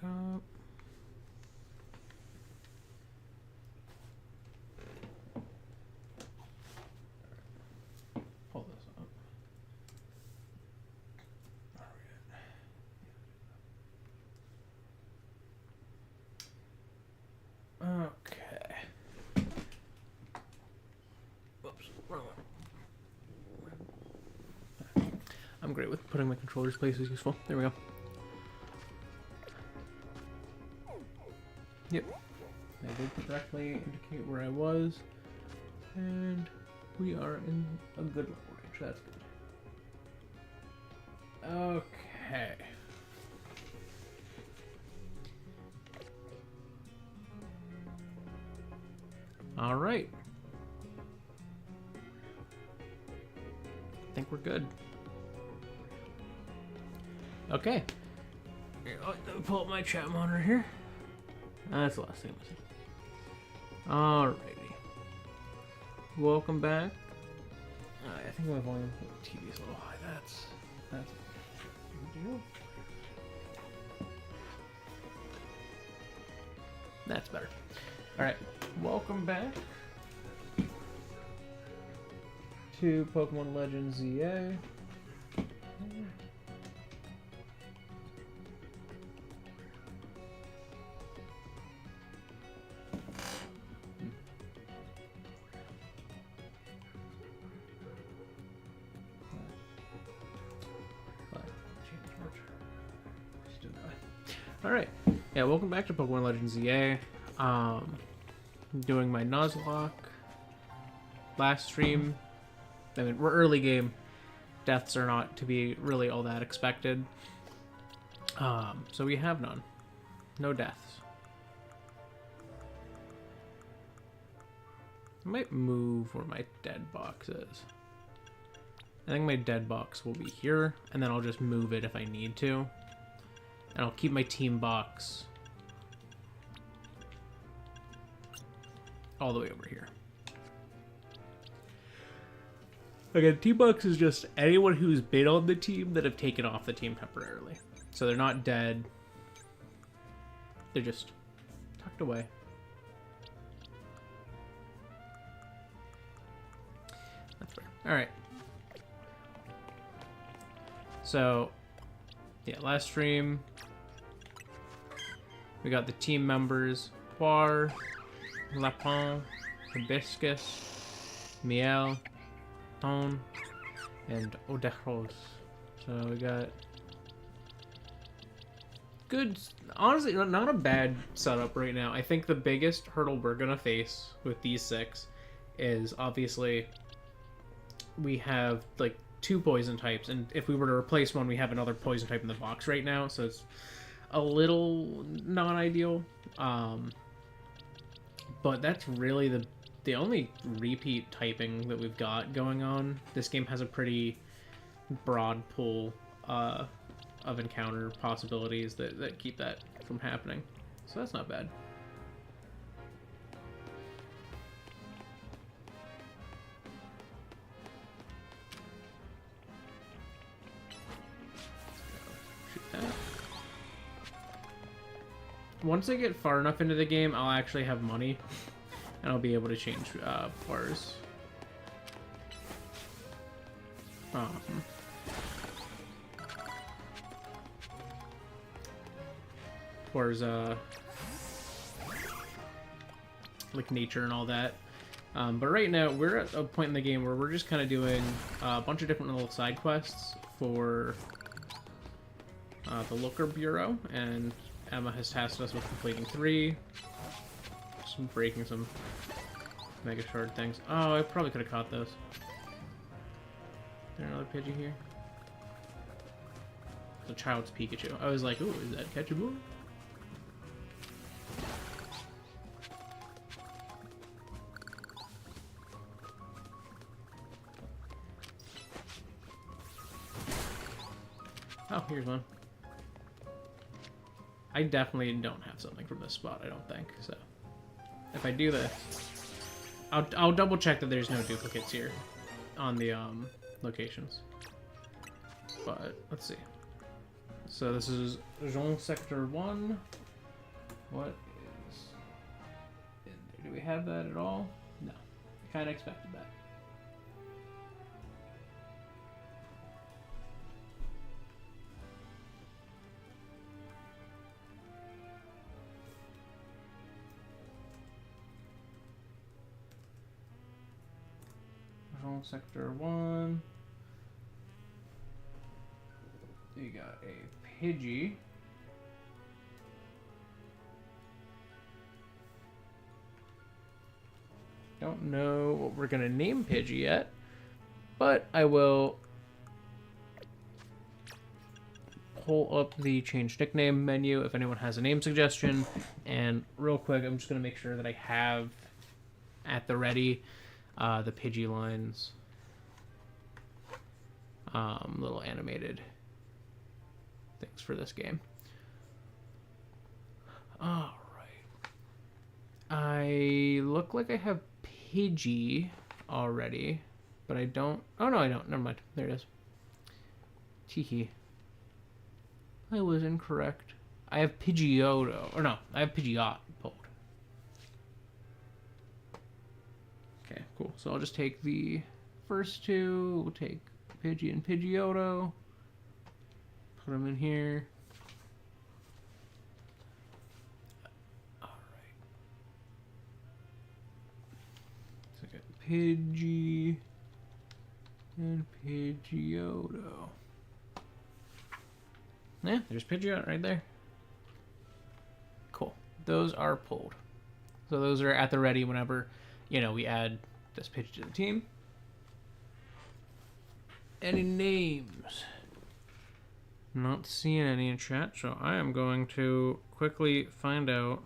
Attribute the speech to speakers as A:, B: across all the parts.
A: up. Pull this up. Okay. Whoops, wrong one. I'm great with putting my controller's place is useful. There we go. Yep. I did correctly indicate where I was. And we are in a good level range. That's good. Okay. All right. I think we're good. Okay. Here, let me pull up my chat monitor here. That's the last thing I'm missing. Alrighty. Welcome back. I think my volume of the TV is a little high. That's a big deal. That's better. Alright. Welcome back to Pokemon Legends ZA. Alright, yeah, welcome back to Pokemon Legends ZA. Doing my Nuzlocke. Last stream, I mean, we're early game. Deaths are not to be really all that expected. So we have none. No deaths. I might move where my dead box is. I think my dead box will be here, and then I'll just move it if I need to. And I'll keep my team box all the way over here. Again, team box is just anyone who's been on the team that have taken off the team temporarily. So they're not dead. They're just tucked away. That's fair. Alright. So, yeah, last stream, we got the team members, Poir, Lapin, Hibiscus, Miel, Tone, and Odechros. So we got good, honestly, not a bad setup right now. I think the biggest hurdle we're gonna face with these 6 is obviously we have like 2 poison types, and if we were to replace one, we have another poison type in the box right now, so it's a little non-ideal. But that's really the only repeat typing that we've got going on. This game has a pretty broad pool of encounter possibilities that keep that from happening, so that's not bad. Once I get far enough into the game, I'll actually have money, and I'll be able to change Poir's. Poir's like nature and all that. But right now, we're at a point in the game where we're just kind of doing a bunch of different little side quests for the Looker Bureau, and Emma has tasked us with completing 3. Just breaking some Mega Shard things. Oh, I probably could have caught those. Is there another Pidgey here? The child's Pikachu. I was like, ooh, is that catchable? Oh, here's one. I definitely don't have something from this spot, I don't think, so if I do this, I'll double check that there's no duplicates here on the locations, but let's see. So this is Jean Sector 1. What is in there? Do we have that at all? No. I kind of expected that. Jean Sector 1. You got a Pidgey. Don't know what we're gonna name Pidgey yet, but I will pull up the change nickname menu if anyone has a name suggestion. And real quick, I'm just gonna make sure that I have at the ready the Pidgey lines, little animated things for this game. All right, I look like I have Pidgey already, but I don't. Oh no, I don't. Never mind. There it is. Teehee. I was incorrect. I have Pidgeotto, or no, I have Pidgeot pulled. Okay, cool. So I'll just take the first two. We'll take Pidgey and Pidgeotto. Put them in here. All right. So I got Pidgey and Pidgeotto. Yeah, there's Pidgeot right there. Cool. Those are pulled. So those are at the ready whenever, you know, we add this Pidgey to the team. Any names? Not seeing any in chat, so I am going to quickly find out.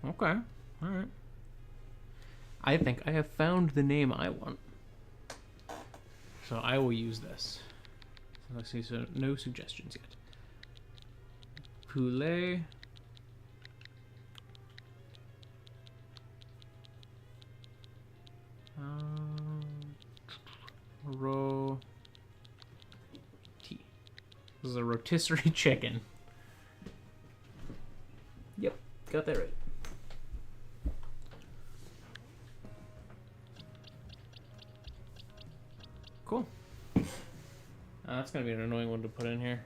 A: Okay, alright. I think I have found the name I want. So I will use this. So let's see, so no suggestions yet. Poulet. Roti. This is a rotisserie chicken. Yep, got that right. Cool. That's gonna be an annoying one to put in here.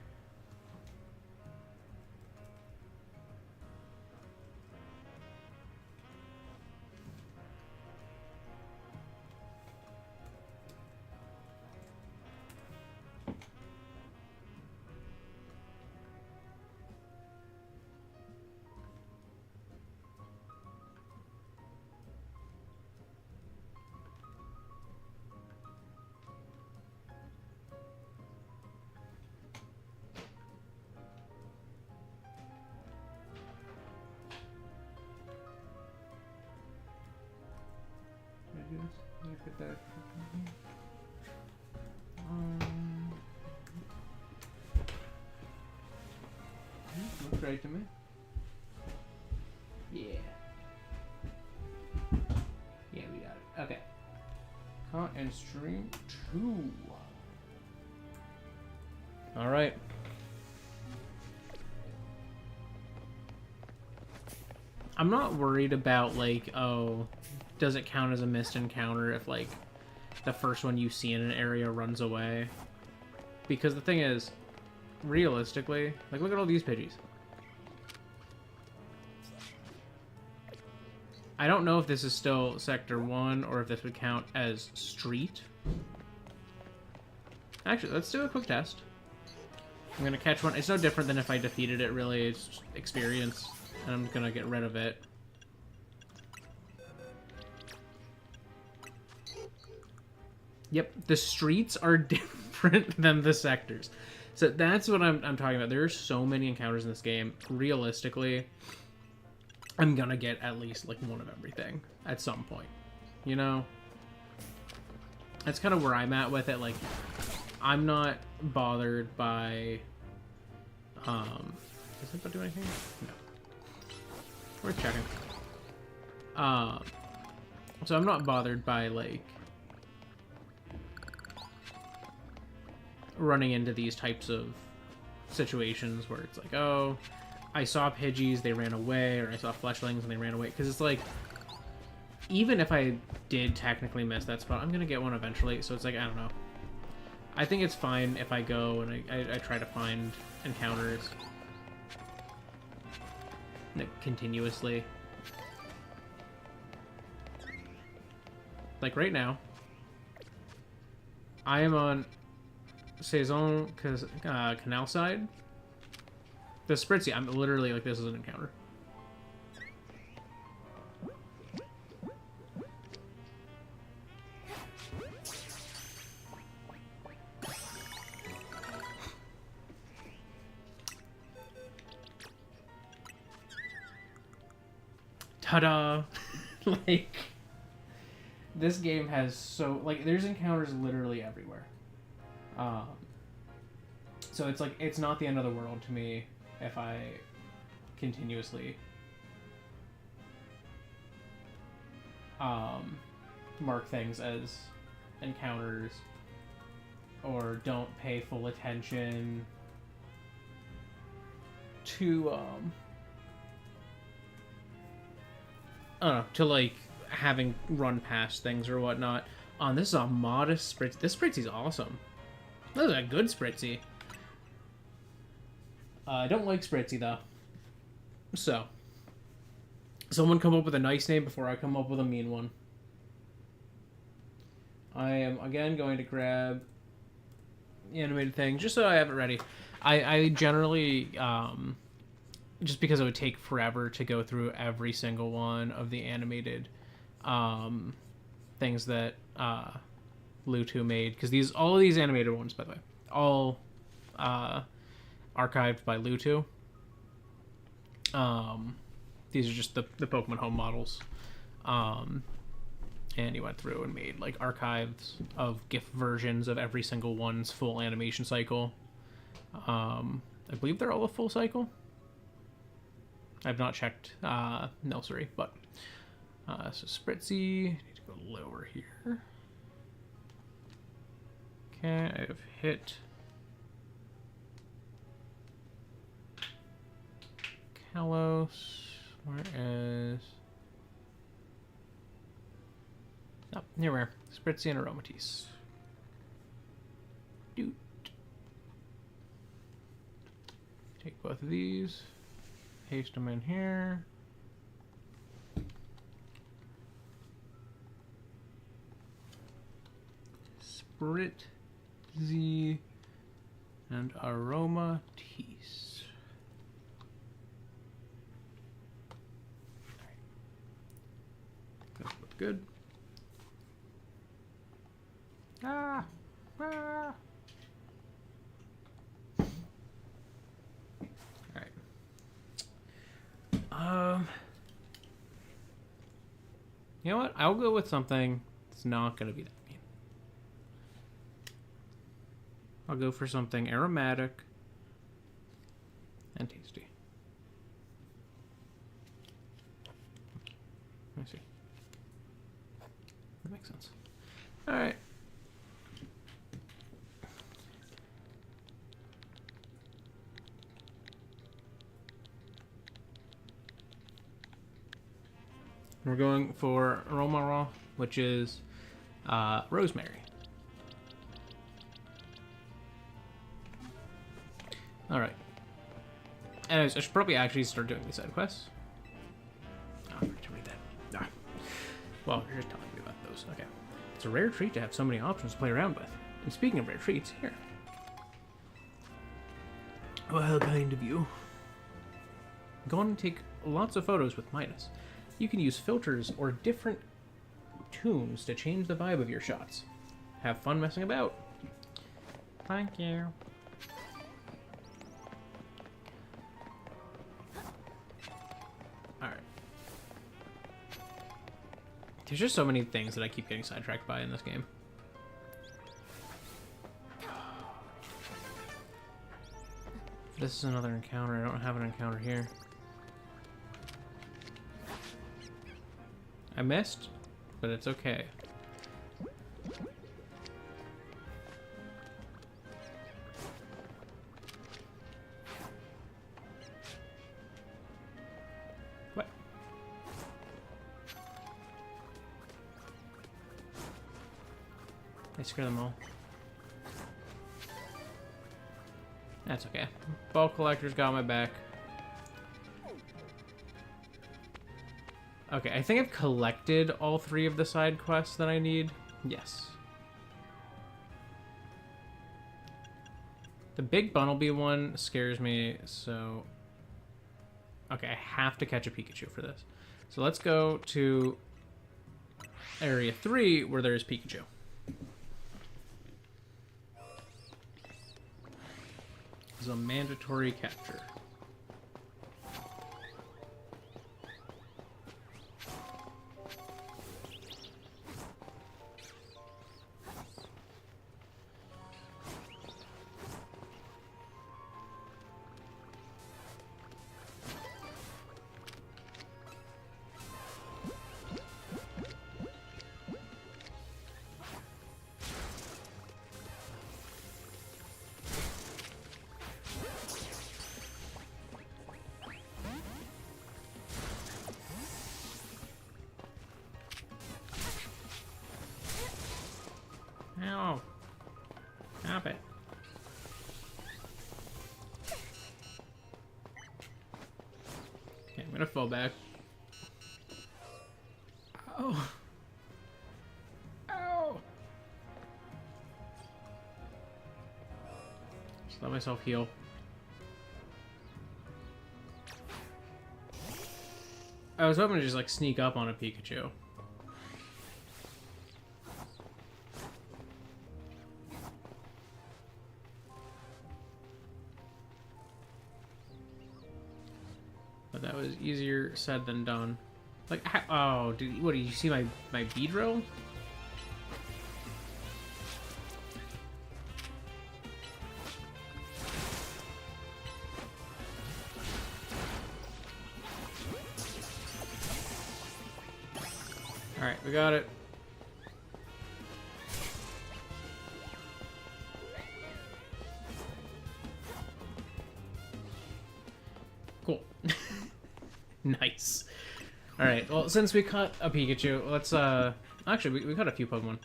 A: Look at that. Looks right to me. Yeah. Yeah, we got it. Okay. Caught and stream 2. Alright. I'm not worried about, like, oh, does it count as a missed encounter if, like, the first one you see in an area runs away? Because the thing is, realistically, like, look at all these Pidgeys. I don't know if this is still Sector 1 or if this would count as Street. Actually, let's do a quick test. I'm gonna catch one. It's no different than if I defeated it, really. It's just experience. And I'm gonna get rid of it. Yep, the streets are different than the sectors. So that's what I'm talking about. There are so many encounters in this game. Realistically, I'm gonna get at least like one of everything at some point. You know? That's kind of where I'm at with it. Like, I'm not bothered by... Does it do anything? No. Worth checking. So I'm not bothered by, like, running into these types of situations where it's like, oh, I saw Pidgeys, they ran away, or I saw Fleshlings and they ran away. Because it's like, even if I did technically miss that spot, I'm going to get one eventually. So it's like, I don't know. I think it's fine if I go and I try to find encounters continuously. Like right now, I am on Saison Canal side. The Spritzy, I'm literally like, this is an encounter. Ta-da! Like, this game has so, like, there's encounters literally everywhere. So it's like, it's not the end of the world to me if I continuously mark things as encounters or don't pay full attention to I don't know, to like having run past things or whatnot. This is a modest Spritzy. This Spritzy's awesome. This is a good Spritzy. I don't like Spritzy though. So, someone come up with a nice name before I come up with a mean one. I am again going to grab the animated thing just so I have it ready. I generally just because it would take forever to go through every single one of the animated things that Lutu made, because all of these animated ones, by the way, all archived by Lutu. These are just the Pokemon Home models. And he went through and made like archives of GIF versions of every single one's full animation cycle. I believe they're all a full cycle. I've not checked Nursery, but so Spritzy, need to go lower here. Okay, I have hit Kalos. Where is? Oh, here we are. Spritzy and Aromatisse. Doot. Take both of these. Paste them in here. Spritzy and Aromatisse. That looks good. Ah. Alright. You know what? I'll go with something that's not going to be that mean. I'll go for something aromatic and tasty. Let me see. That makes sense. Alright. We're going for Romara, which is rosemary. Alright. Anyways, I should probably actually start doing these side quests. Oh, I forgot to read that. Ah. Well, you're just telling me about those. Okay. It's a rare treat to have so many options to play around with. And speaking of rare treats, here. Well, how kind of you. Go on and take lots of photos with Midas. You can use filters or different tunes to change the vibe of your shots. Have fun messing about. Thank you. There's just so many things that I keep getting sidetracked by in this game. This is another encounter. I don't have an encounter here. I missed, but it's okay. What? I scare them all. That's okay. Ball collector's got my back. Okay, I think I've collected all 3 of the side quests that I need. Yes. The big Bunnelby one scares me, so... Okay, I have to catch a Pikachu for this. So let's go to Area 3, where there's Pikachu. This is a mandatory capture. Ow. Stop it. Okay, I'm gonna fall back. Oh. Ow. Just let myself heal. I was hoping to just like sneak up on a Pikachu. But that was easier said than done. Like, oh, dude, what, did you see my Beedrill? Alright, we got it. Cool. Nice. Alright, well, since we caught a Pikachu, let's, actually, we caught a few Pokemon.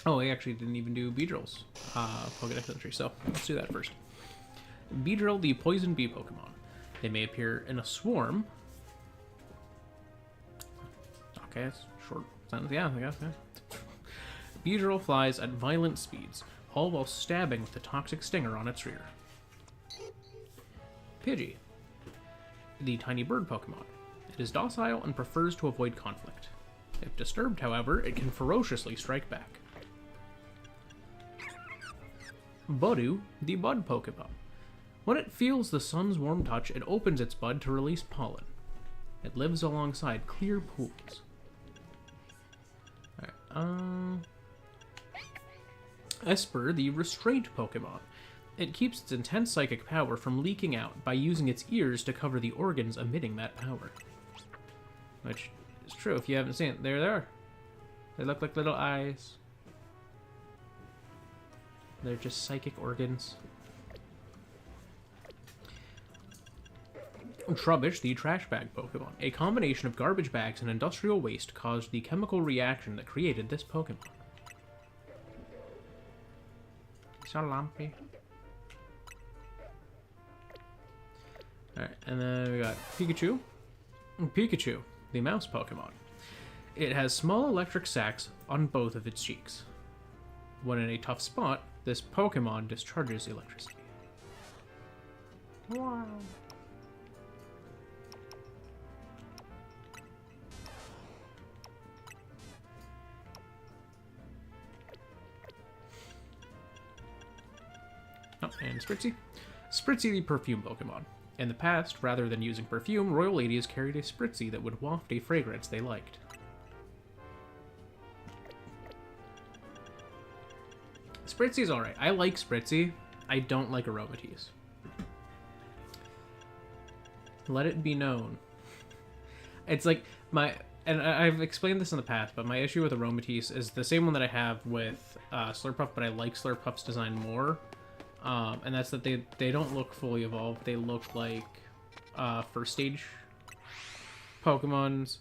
A: Oh, we actually didn't even do Beedrill's Pokédex entry, so let's do that first. Beedrill, the Poison Bee Pokemon. They may appear in a swarm. Okay, it's a short sentence. Yeah, I guess, yeah. Beedrill flies at violent speeds, all while stabbing with the toxic stinger on its rear. Pidgey, the tiny bird Pokemon. It is docile and prefers to avoid conflict. If disturbed, however, it can ferociously strike back. Budu, the bud Pokemon. When it feels the sun's warm touch, it opens its bud to release pollen. It lives alongside clear pools. Alright, Esper, the restraint Pokemon. It keeps its intense psychic power from leaking out by using its ears to cover the organs emitting that power. Which is true if you haven't seen it. There they are. They look like little eyes. They're just psychic organs. Trubbish, the trash bag Pokemon. A combination of garbage bags and industrial waste caused the chemical reaction that created this Pokemon. So lumpy. Alright, and then we got Pikachu. Pikachu, the mouse Pokemon. It has small electric sacs on both of its cheeks. When in a tough spot, this Pokemon discharges electricity. Wow. Oh, and Spritzy. Spritzy, the perfume Pokemon. In the past, rather than using perfume, royal ladies carried a Spritzy that would waft a fragrance they liked. Spritzy's alright. I like Spritzy. I don't like Aromatisse. Let it be known. It's like and I've explained this in the past, but my issue with Aromatisse is the same one that I have with Slurpuff, but I like Slurpuff's design more. And that's that they don't look fully evolved. They look like first stage Pokemons.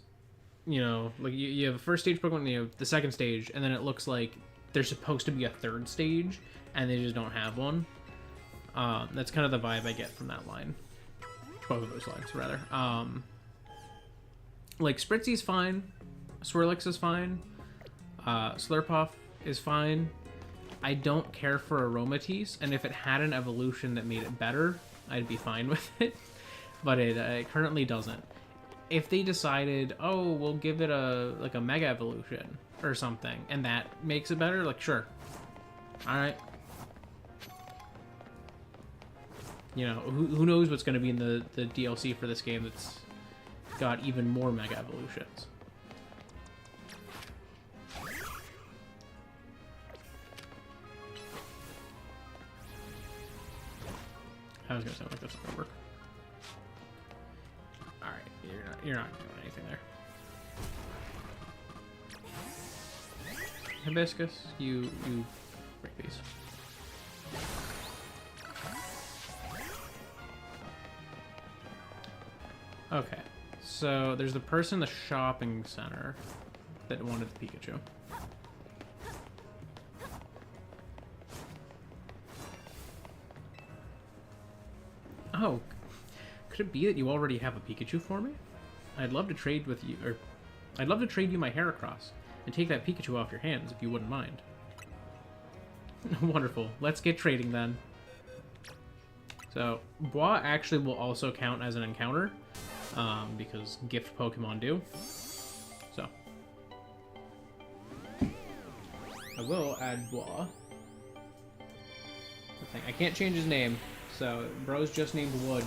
A: You know, like you have a first stage Pokemon, you have the second stage, and then it looks like they're supposed to be a third stage, and they just don't have one. That's kind of the vibe I get from that line. Both of those lines, rather. Like, Spritzy's fine. Swirlix is fine. Slurpuff is fine. I don't care for Aromatisse, and if it had an evolution that made it better, I'd be fine with it. But it currently doesn't. If they decided, oh, we'll give it a Mega Evolution or something, and that makes it better, like, sure. Alright. You know, who knows what's going to be in the DLC for this game that's got even more Mega Evolutions. I was going to sound like this is going to work. Alright, you're not doing anything there. Hibiscus, you break these. Okay, so there's the person in the shopping center that wanted the Pikachu. Oh, could it be that you already have a Pikachu for me? I'd love to trade with you, or I'd love to trade you my Heracross and take that Pikachu off your hands if you wouldn't mind. Wonderful. Let's get trading then. So, Bois actually will also count as an encounter, because gift Pokemon do. So, I will add Bois. I can't change his name, so bro's just named Wood.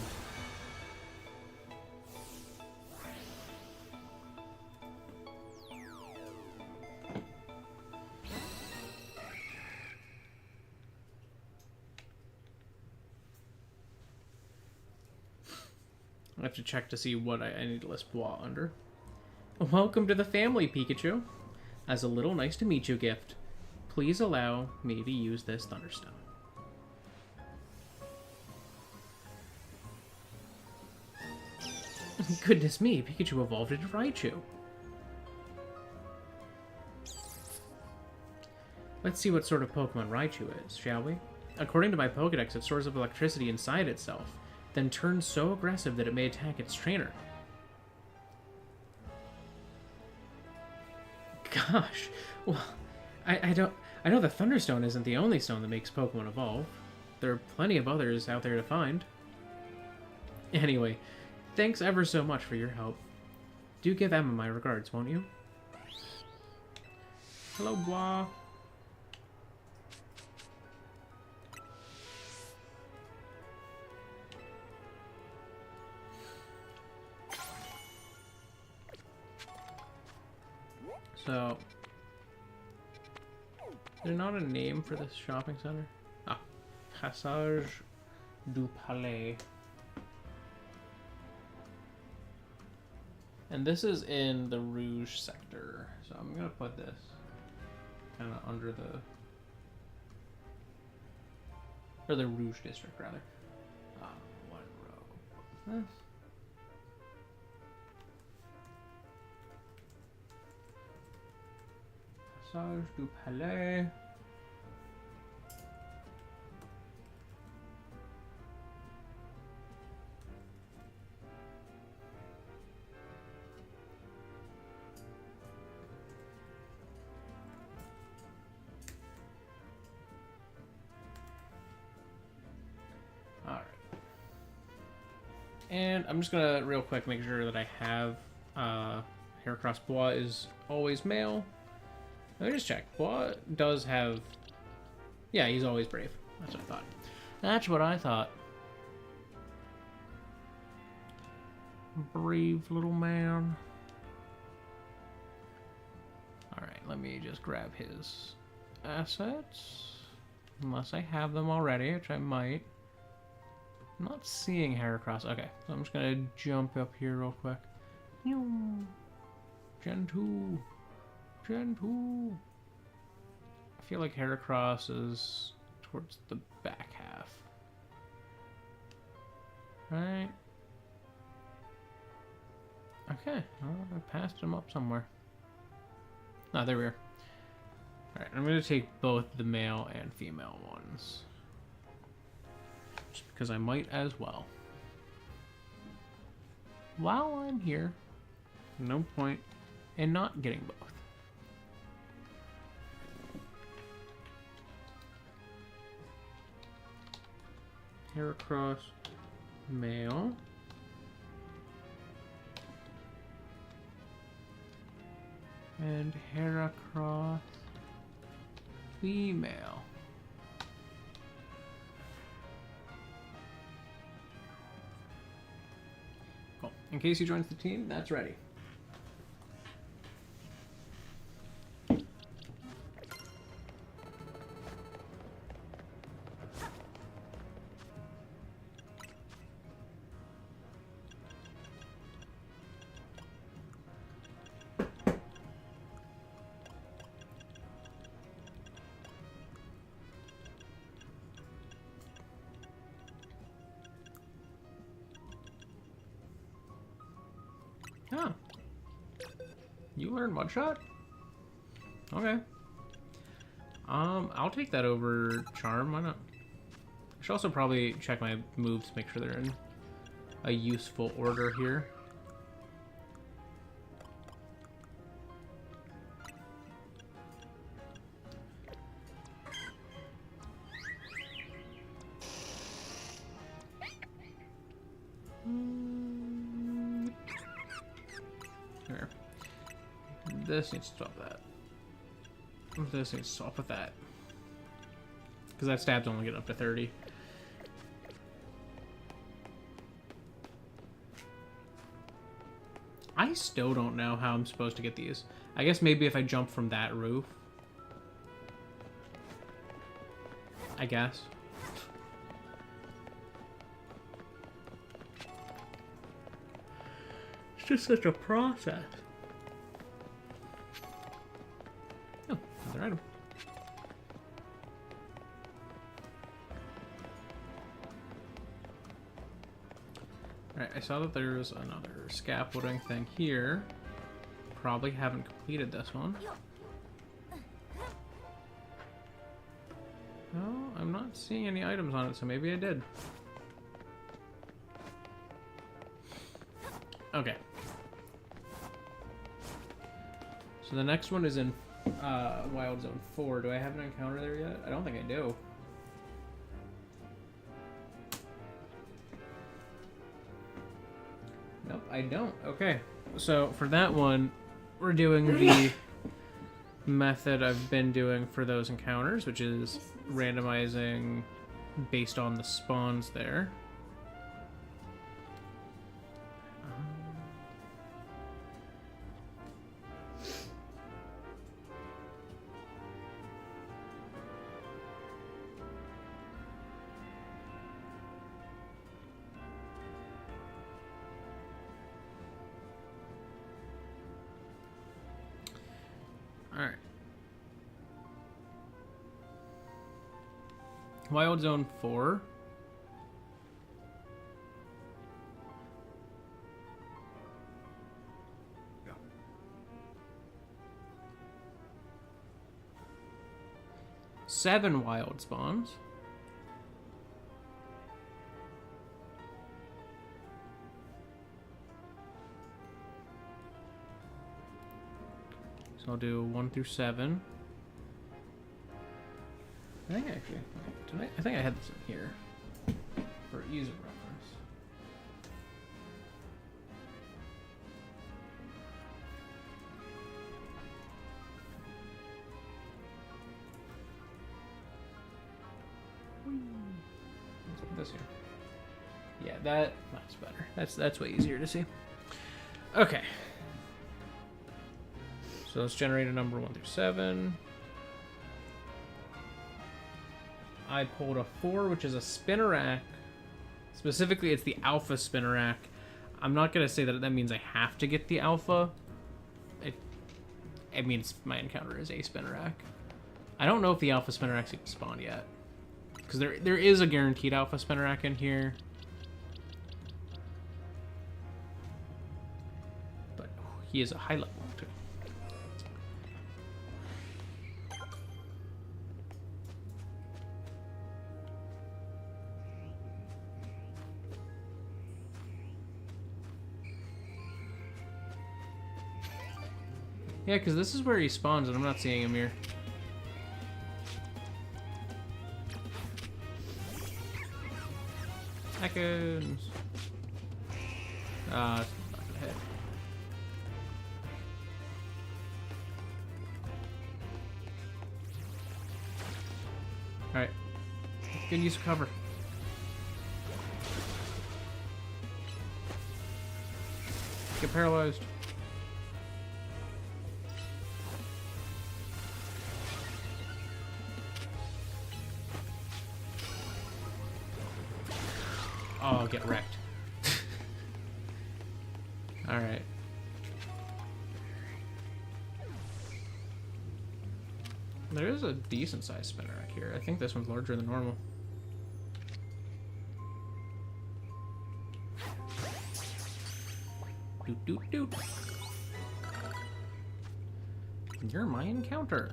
A: I have to check to see what I need to list Bois under. Welcome to the family, Pikachu. As a little nice to meet you gift, please allow me to use this Thunderstone. Goodness me, Pikachu evolved into Raichu. Let's see what sort of Pokemon Raichu is, shall we? According to my Pokedex, it stores up electricity inside itself, then turns so aggressive that it may attack its trainer. Gosh, well, I know the Thunderstone isn't the only stone that makes Pokemon evolve. There are plenty of others out there to find. Anyway, thanks ever so much for your help. Do give Emma my regards, won't you? Hello, Bois. So, is there not a name for this shopping center? Ah, Passage du Palais. And this is in the Rouge sector. So I'm going to put this kind of under the... or the Rouge district, rather. One row. What's this? Passage du Palais. Alright. And I'm just gonna real quick make sure that I have Heracross Bois is always male. Let me just check. Bois does have... yeah, he's always brave. That's what I thought. That's what I thought. Brave little man. Alright, let me just grab his assets. Unless I have them already, which I might. I'm not seeing Heracross. Okay, so I'm just gonna jump up here real quick. Gen 2. Gen 2. I feel like Heracross is towards the back half. Right? Okay, well, I passed him up somewhere. Ah, there we are. Alright, I'm going to take both the male and female ones. Just because I might as well. While I'm here, no point in not getting both. Heracross, male. And Heracross, female. Cool. In case he joins the team, that's ready. Oh. You learn one shot? Okay. I'll take that over Charm, why not? I should also probably check my moves to make sure they're in a useful order here. Here. This needs to swap that. This needs to swap with that. Because that stab's only get up to 30. I still don't know how I'm supposed to get these. I guess maybe if I jump from that roof. I guess. It's just such a process. Oh, another item. Alright, I saw that there's another scaffolding thing here. Probably haven't completed this one. No, I'm not seeing any items on it, so maybe I did. Okay. So the next one is in Wild Zone 4. Do I have an encounter there yet? I don't think I do. Nope, I don't. Okay. So for that one, we're doing the method I've been doing for those encounters, which is randomizing based on the spawns there. Alright. Wild Zone 4. Yeah. 7 wild spawns. So I'll do 1 through 7. I think actually, I think I had this in here for ease of reference. Let's put this here. Yeah, that's better. That's way easier to see. Okay. So let's generate a number 1 through 7. I pulled a 4, which is a Spinnerack. Specifically, it's the Alpha Spinnerack. I'm not going to say that means I have to get the Alpha. It means my encounter is a Spinnerack. I don't know if the Alpha Spinnerack's even spawned yet. Because there is a guaranteed Alpha Spinnerack in here. But he is a high level, too. Yeah, because this is where he spawns, and I'm not seeing him here. Seconds. It's not gonna hit. Alright. Good use of cover. Get paralyzed. Oh, get wrecked. Alright. There is a decent sized Spinnerack here. I think this one's larger than normal. Doot doot doot. You're my encounter.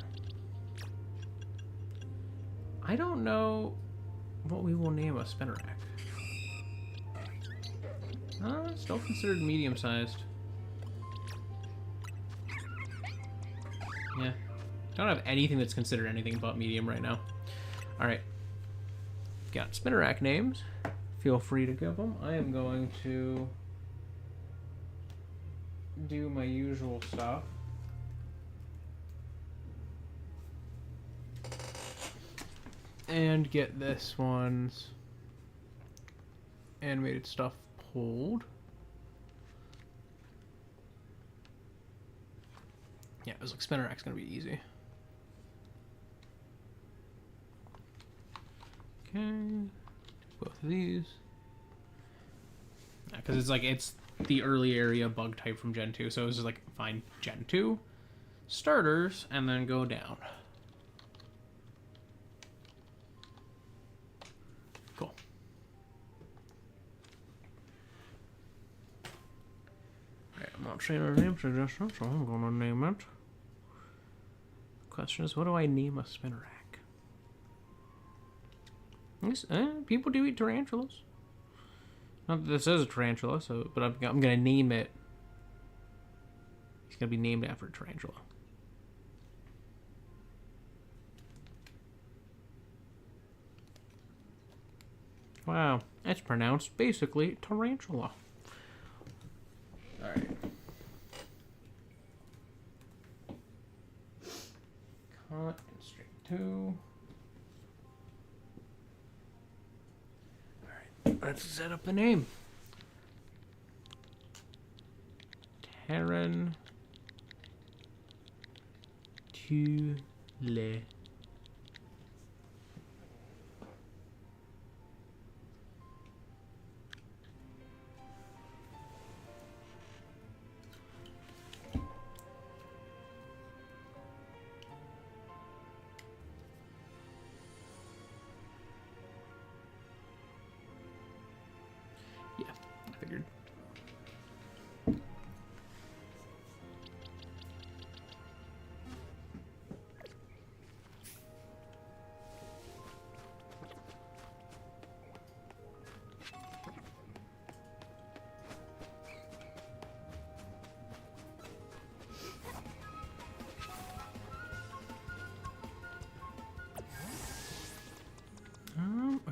A: I don't know what we will name a Spinnerack. Still considered medium-sized. Yeah. Don't have anything that's considered anything but medium right now. Alright. Got Spinnerack names. Feel free to give them. I am going to do my usual stuff. And get this one's animated stuff pulled. Yeah, it was like Spinnerack's gonna be easy. Okay, both of these. Yeah, because it's like it's the early area bug type from Gen 2, so it was just like find Gen 2 starters and then go down. Cool. Alright, I'm not seeing a name suggestion, so I'm gonna name it. Question is, what do I name a Spinnerack? People do eat tarantulas. Not that this is a tarantula, so but I'm gonna name it. It's gonna be named after a tarantula. Wow, it's pronounced basically tarantula. All right. Cut and straight 2. Alright, let's set up the name. Tarantula. Yeah, I figured.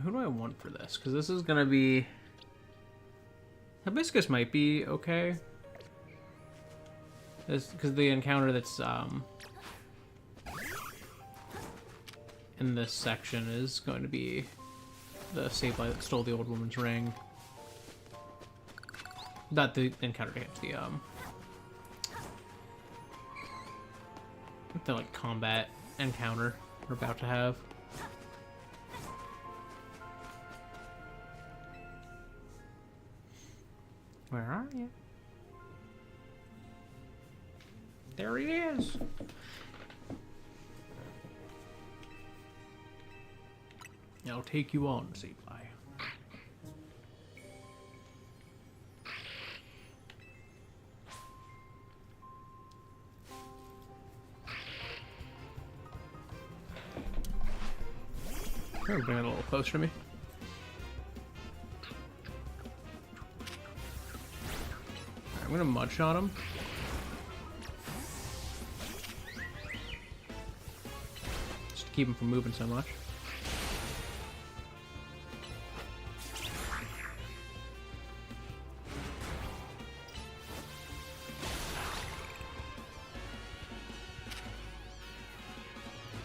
A: Who do I want for this? Because this is gonna be... Hibiscus might be okay. Because the encounter that's in this section is going to be the Sableye that stole the old woman's ring. Not the encounter against the like combat encounter we're about to have. Where are you? There he is. I'll take you on, Sableye. Bring it a little closer to me. Alright, I'm gonna mud shot him. Just to keep him from moving so much.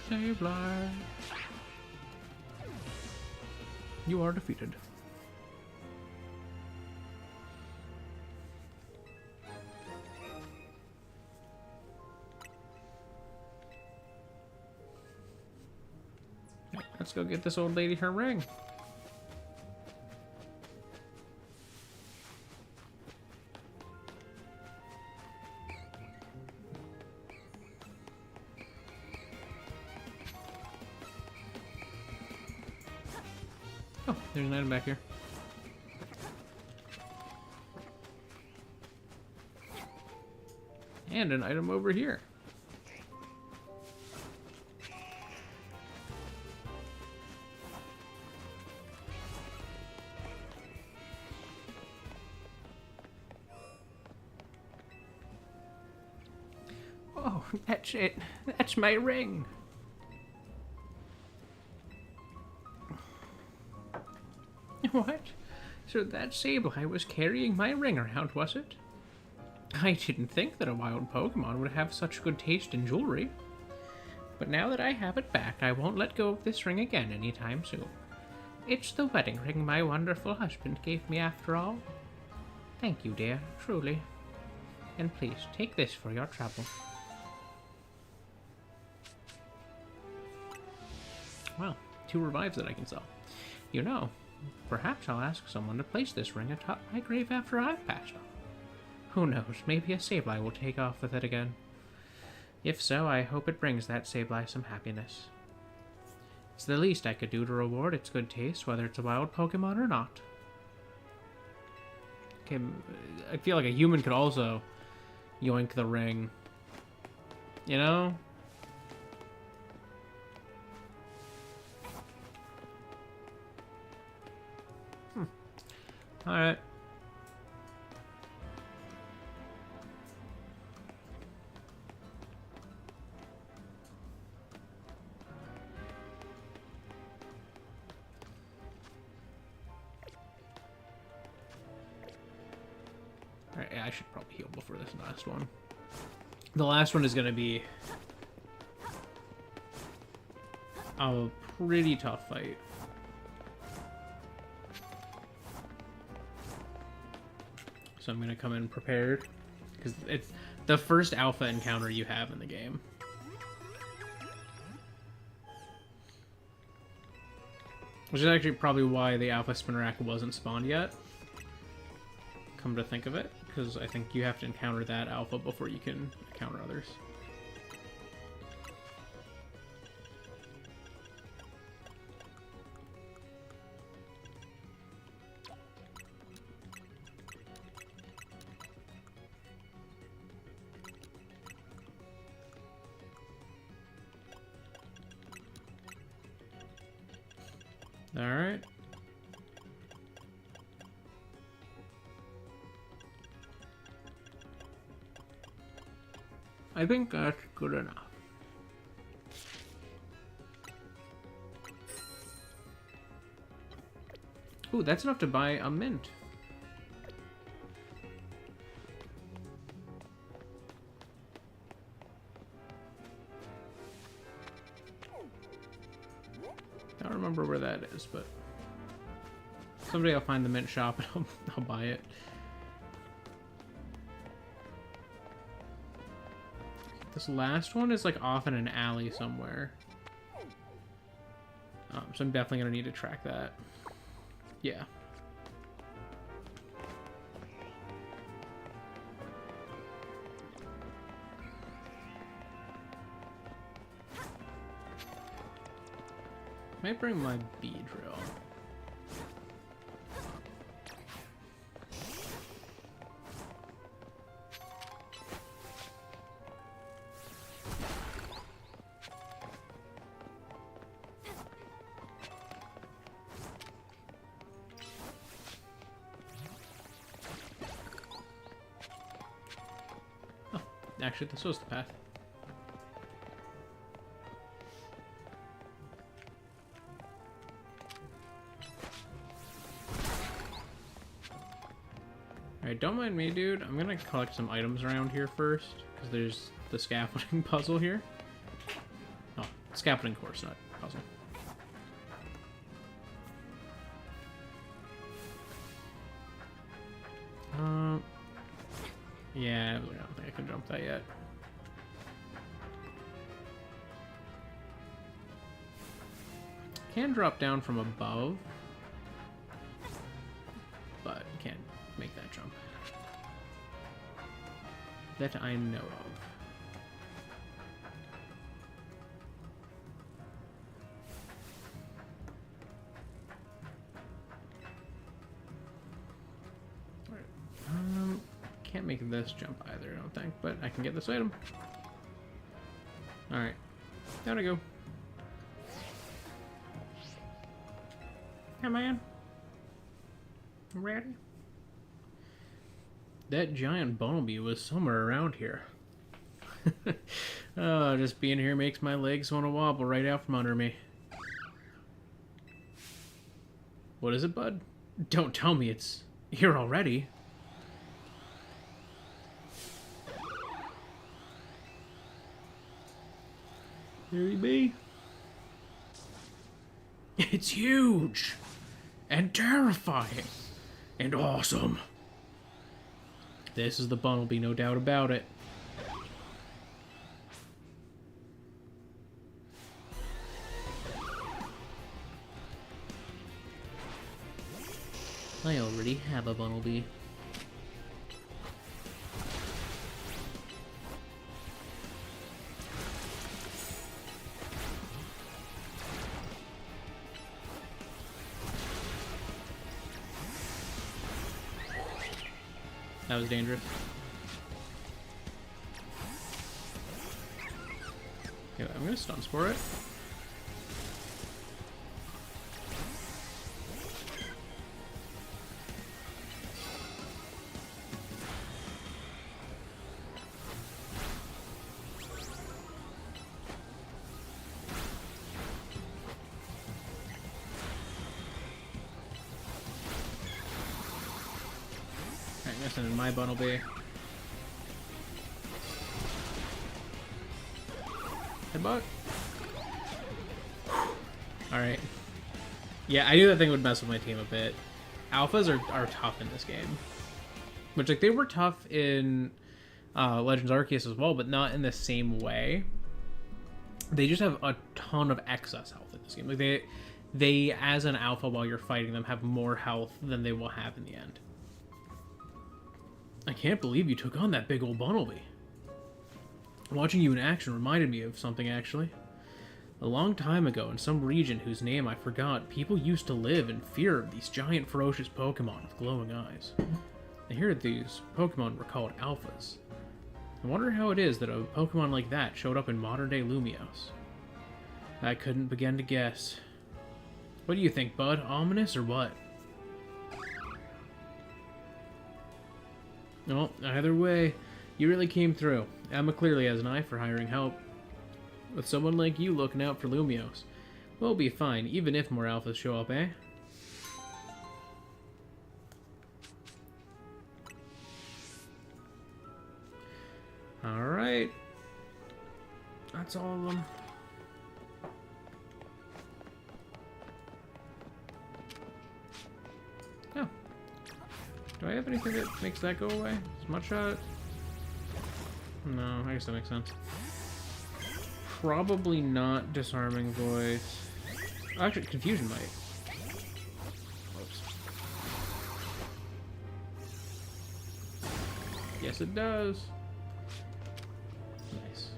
A: Sableye. You are defeated. Let's go get this old lady her ring. Oh, there's an item back here. And an item over here. Oh, that's it. That's my ring. What? So that Sableye was carrying my ring around, was it? I didn't think that a wild Pokemon would have such good taste in jewelry. But now that I have it back, I won't let go of this ring again anytime soon. It's the wedding ring my wonderful husband gave me after all. Thank you, dear, truly. And please, take this for your trouble. Well, 2 revives that I can sell. You know, perhaps I'll ask someone to place this ring atop my grave after I've passed on. Who knows, maybe a Sableye will take off with it again. If so, I hope it brings that Sableye some happiness. It's the least I could do to reward its good taste, whether it's a wild Pokemon or not. Okay, I feel like a human could also yoink the ring. You know? Alright. Alright, yeah, I should probably heal before this last one. The last one is going to be a pretty tough fight. So I'm going to come in prepared, because it's the first alpha encounter you have in the game. Which is actually probably why the alpha Spinarak wasn't spawned yet. Come to think of it, because I think you have to encounter that alpha before you can encounter others. Alright. I think that's good enough. Ooh, that's enough to buy a mint. I don't remember where that is, but someday I'll find the mint shop and I'll buy it. This last one is like off in an alley somewhere. So I'm definitely gonna need to track that. Yeah. Might bring my bee drill. Oh, actually, this was the path. Alright, don't mind me, dude. I'm gonna collect some items around here first, because there's the scaffolding puzzle here. Oh, scaffolding course, not puzzle. Yeah, I don't think I can jump that yet. Can drop down from above, but can't make that jump. That I know of. Alright. Can't make this jump either, I don't think, but I can get this item. Alright. Down I go. Come on. Ready? That giant bumblebee was somewhere around here. Oh, just being here makes my legs want to wobble right out from under me. What is it, bud? Don't tell me it's here already. Here he be. It's huge and terrifying and awesome. This is the bumblebee, no doubt about it. I already have a bumblebee. That was dangerous. Yeah, I'm gonna stun spore it. Missing in my bumblebee. Headbutt. Alright. Yeah, I knew that thing would mess with my team a bit. Alphas are tough in this game. Which, like, they were tough in Legends Arceus as well, but not in the same way. They just have a ton of excess health in this game. Like, they as an alpha, while you're fighting them, have more health than they will have in the end. I can't believe you took on that big old bumblebee. Watching you in action reminded me of something, actually. A long time ago, in some region whose name I forgot, people used to live in fear of these giant ferocious Pokemon with glowing eyes. I hear these Pokemon were called Alphas. I wonder how it is that a Pokemon like that showed up in modern-day Lumios. I couldn't begin to guess. What do you think, bud? Ominous or what? Well, either way, you really came through. Emma clearly has an eye for hiring help. With someone like you looking out for Lumios, we'll be fine, even if more alphas show up, eh? Alright. That's all of them. Oh. Do I have anything that makes that go away? Smut shot? No, I guess that makes sense. Probably not disarming voice. Oh, actually, confusion might. Whoops. Yes, it does. Nice.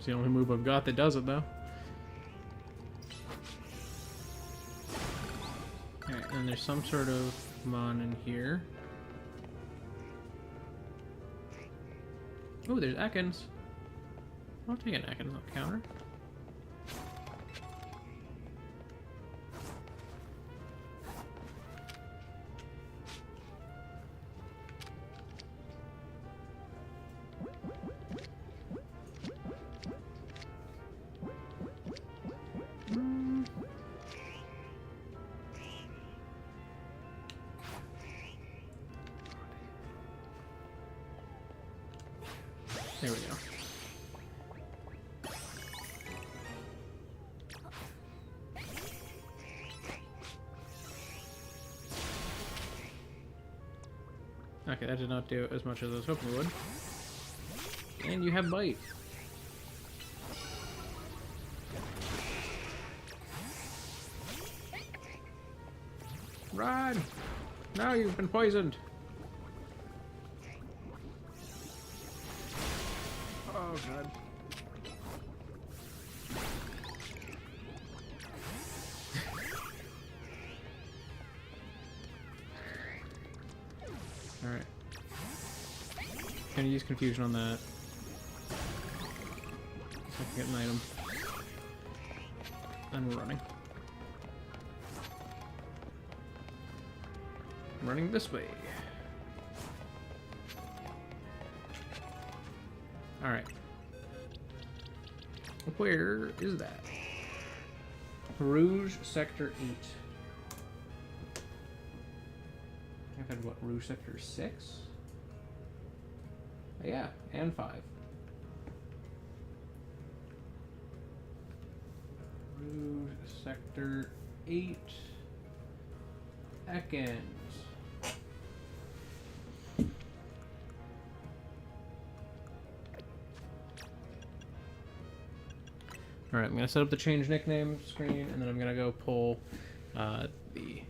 A: the only move I've got that does it, though. Alright, and there's some sort of mon in here. Oh, there's Ekans. I'll take an Ekans on counter. There we go. Okay, that did not do as much as I was hoping it would. And you have bite. Run! Now you've been poisoned. Oh god. Alright. Gonna use confusion on that. So I can get an item. And we're running. Running this way. Alright. Where is that? Rouge Sector 8. I've had what? Rouge Sector 6? Yeah, and 5. Rouge Sector 8. Ekans. Alright, I'm going to set up the change nickname screen, and then I'm going to go pull the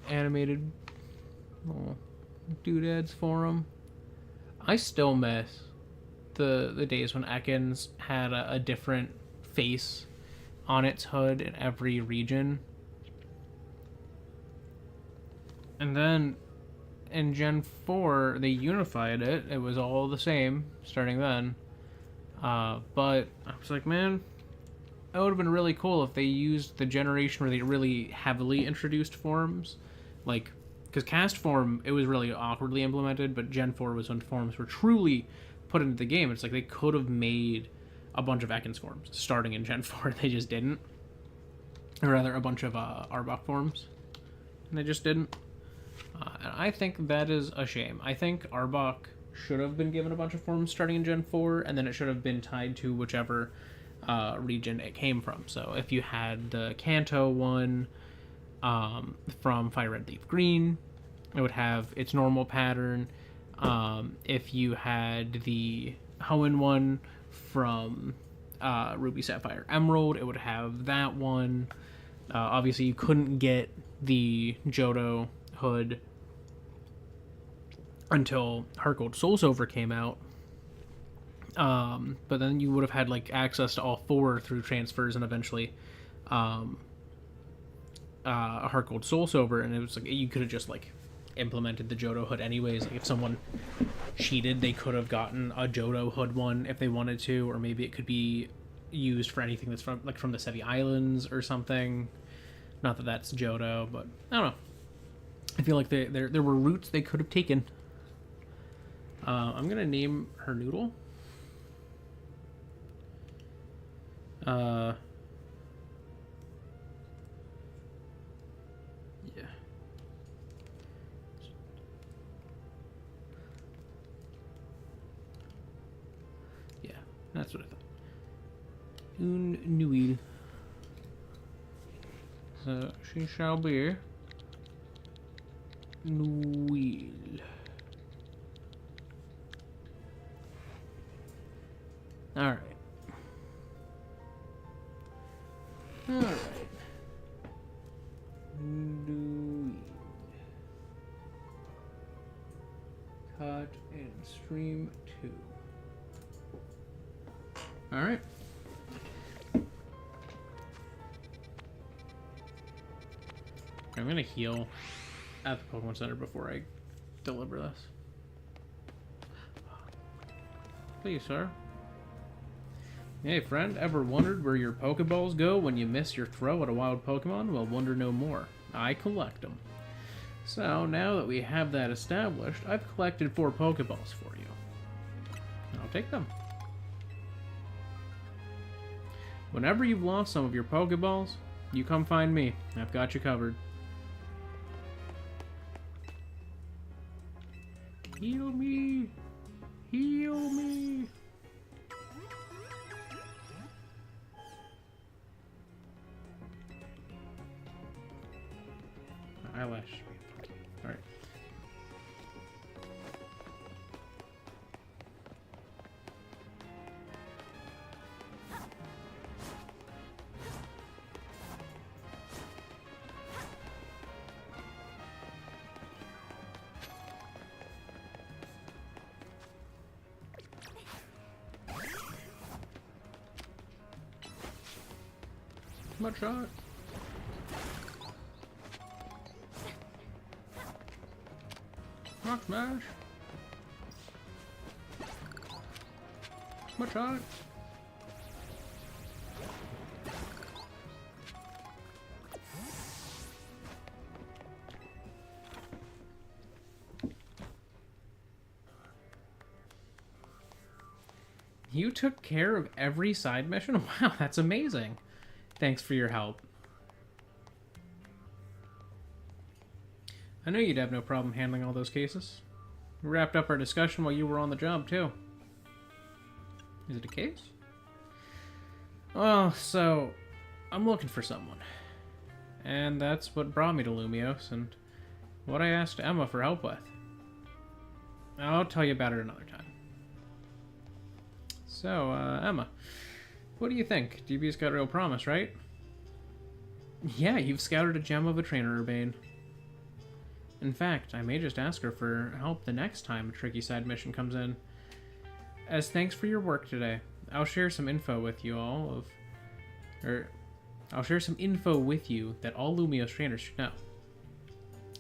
A: animated little doodads for them. I still miss the days when Ekans had a different face on its hood in every region. And then in Gen 4, they unified it. It was all the same starting then. But I was like, man, it would have been really cool if they used the generation where they really heavily introduced forms. Like, because cast form, it was really awkwardly implemented, but Gen 4 was when forms were truly put into the game. It's like they could have made a bunch of Ekans forms starting in Gen 4. They just didn't. Or rather, a bunch of Arbok forms. And they just didn't. And I think that is a shame. I think Arbok should have been given a bunch of forms starting in Gen 4, and then it should have been tied to whichever region it came from. So if you had the Kanto one from Fire Red Leaf Green, it would have its normal pattern. If you had the Hoenn one from Ruby Sapphire Emerald, it would have that one. Obviously, you couldn't get the Johto hood until Heart Gold Soul Silver came out. But then you would have had like access to all 4 through transfers and eventually Heart Gold Soul Silver, and it was like you could have just like implemented the Johto hood anyways. Like if someone cheated, they could have gotten a Johto hood one if they wanted to, or maybe it could be used for anything that's from the Sevi Islands or something. Not that that's Johto, but I don't know. I feel like there were routes they could have taken. I'm gonna name her Noodle. Yeah. Yeah, that's what I thought. Une Nuil. So she shall be Nuil. Alright. Alright. Nuil. Cut and stream 2. Alright. I'm gonna heal at the Pokemon Center before I deliver this. Please, sir. Hey, friend, ever wondered where your Pokeballs go when you miss your throw at a wild Pokemon? Well, wonder no more. I collect them. So, now that we have that established, I've collected 4 Pokeballs for you. I'll take them. Whenever you've lost some of your Pokeballs, you come find me. I've got you covered. Heal me! Heal me! Eyelash. Alright. Mud shot. Rock smash. Mud shot. You took care of every side mission? Wow, that's amazing. Thanks for your help. I knew you'd have no problem handling all those cases. We wrapped up our discussion while you were on the job, too. Is it a case? Well, so, I'm looking for someone. And that's what brought me to Lumiose, and what I asked Emma for help with. I'll tell you about it another time. So, Emma, what do you think? DB's got real promise, right? Yeah, you've scouted a gem of a trainer, Urbane. In fact, I may just ask her for help the next time a tricky side mission comes in. As thanks for your work today, I'll share some info with you all I'll share some info with you that all Lumiose trainers should know.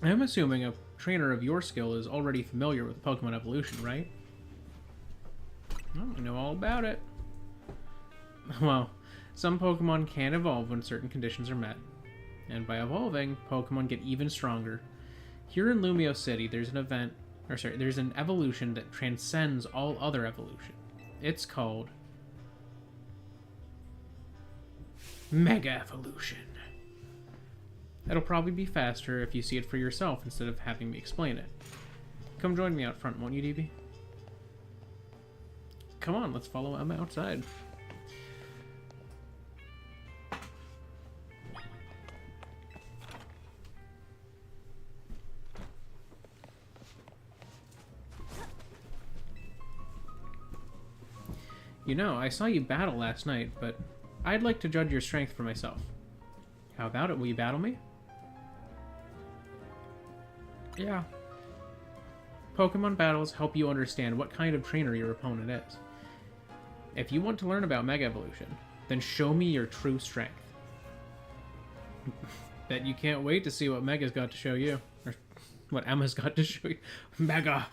A: I'm assuming a trainer of your skill is already familiar with Pokemon evolution, right? Well, I know all about it. Well, some Pokemon can evolve when certain conditions are met. And by evolving, Pokemon get even stronger. Here in Lumiose City, there's an evolution that transcends all other evolution. It's called Mega Evolution. It'll probably be faster if you see it for yourself instead of having me explain it. Come join me out front, won't you, DB? Come on, let's follow Emma outside. You know, I saw you battle last night, but I'd like to judge your strength for myself. How about it? Will you battle me? Yeah. Pokemon battles help you understand what kind of trainer your opponent is. If you want to learn about Mega Evolution, then show me your true strength. Bet you can't wait to see what Mega's got to show you. Or what Emma's got to show you. Mega!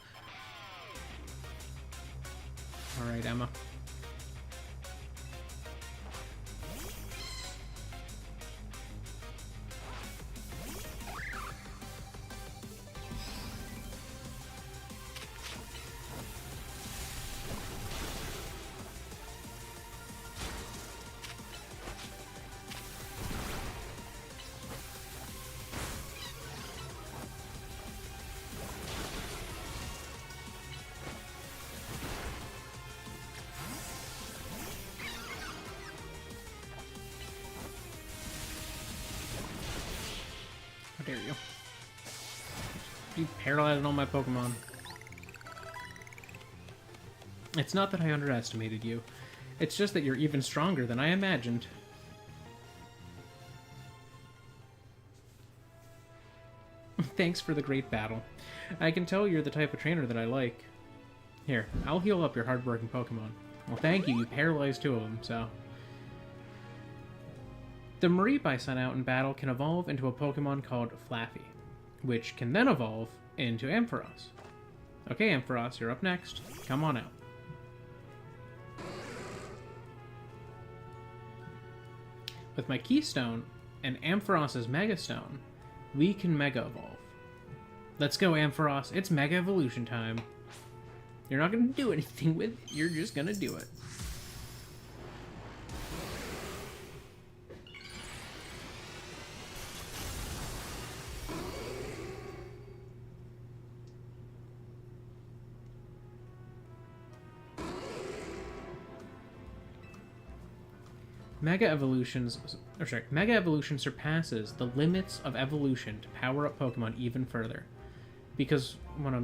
A: Alright, Emma. How dare you? You paralyzed all my Pokemon. It's not that I underestimated you. It's just that you're even stronger than I imagined. Thanks for the great battle. I can tell you're the type of trainer that I like. Here, I'll heal up your hardworking Pokemon. Well, thank you. You paralyzed 2 of them, so... The Mareep I sent out in battle can evolve into a Pokemon called Flaffy, which can then evolve into Ampharos. Okay, Ampharos, you're up next. Come on out. With my Keystone and Ampharos's Mega Stone, we can Mega Evolve. Let's go, Ampharos. It's Mega Evolution time. You're not going to do anything with it. You're just going to do it. Mega Evolution surpasses the limits of evolution to power up Pokemon even further. Because when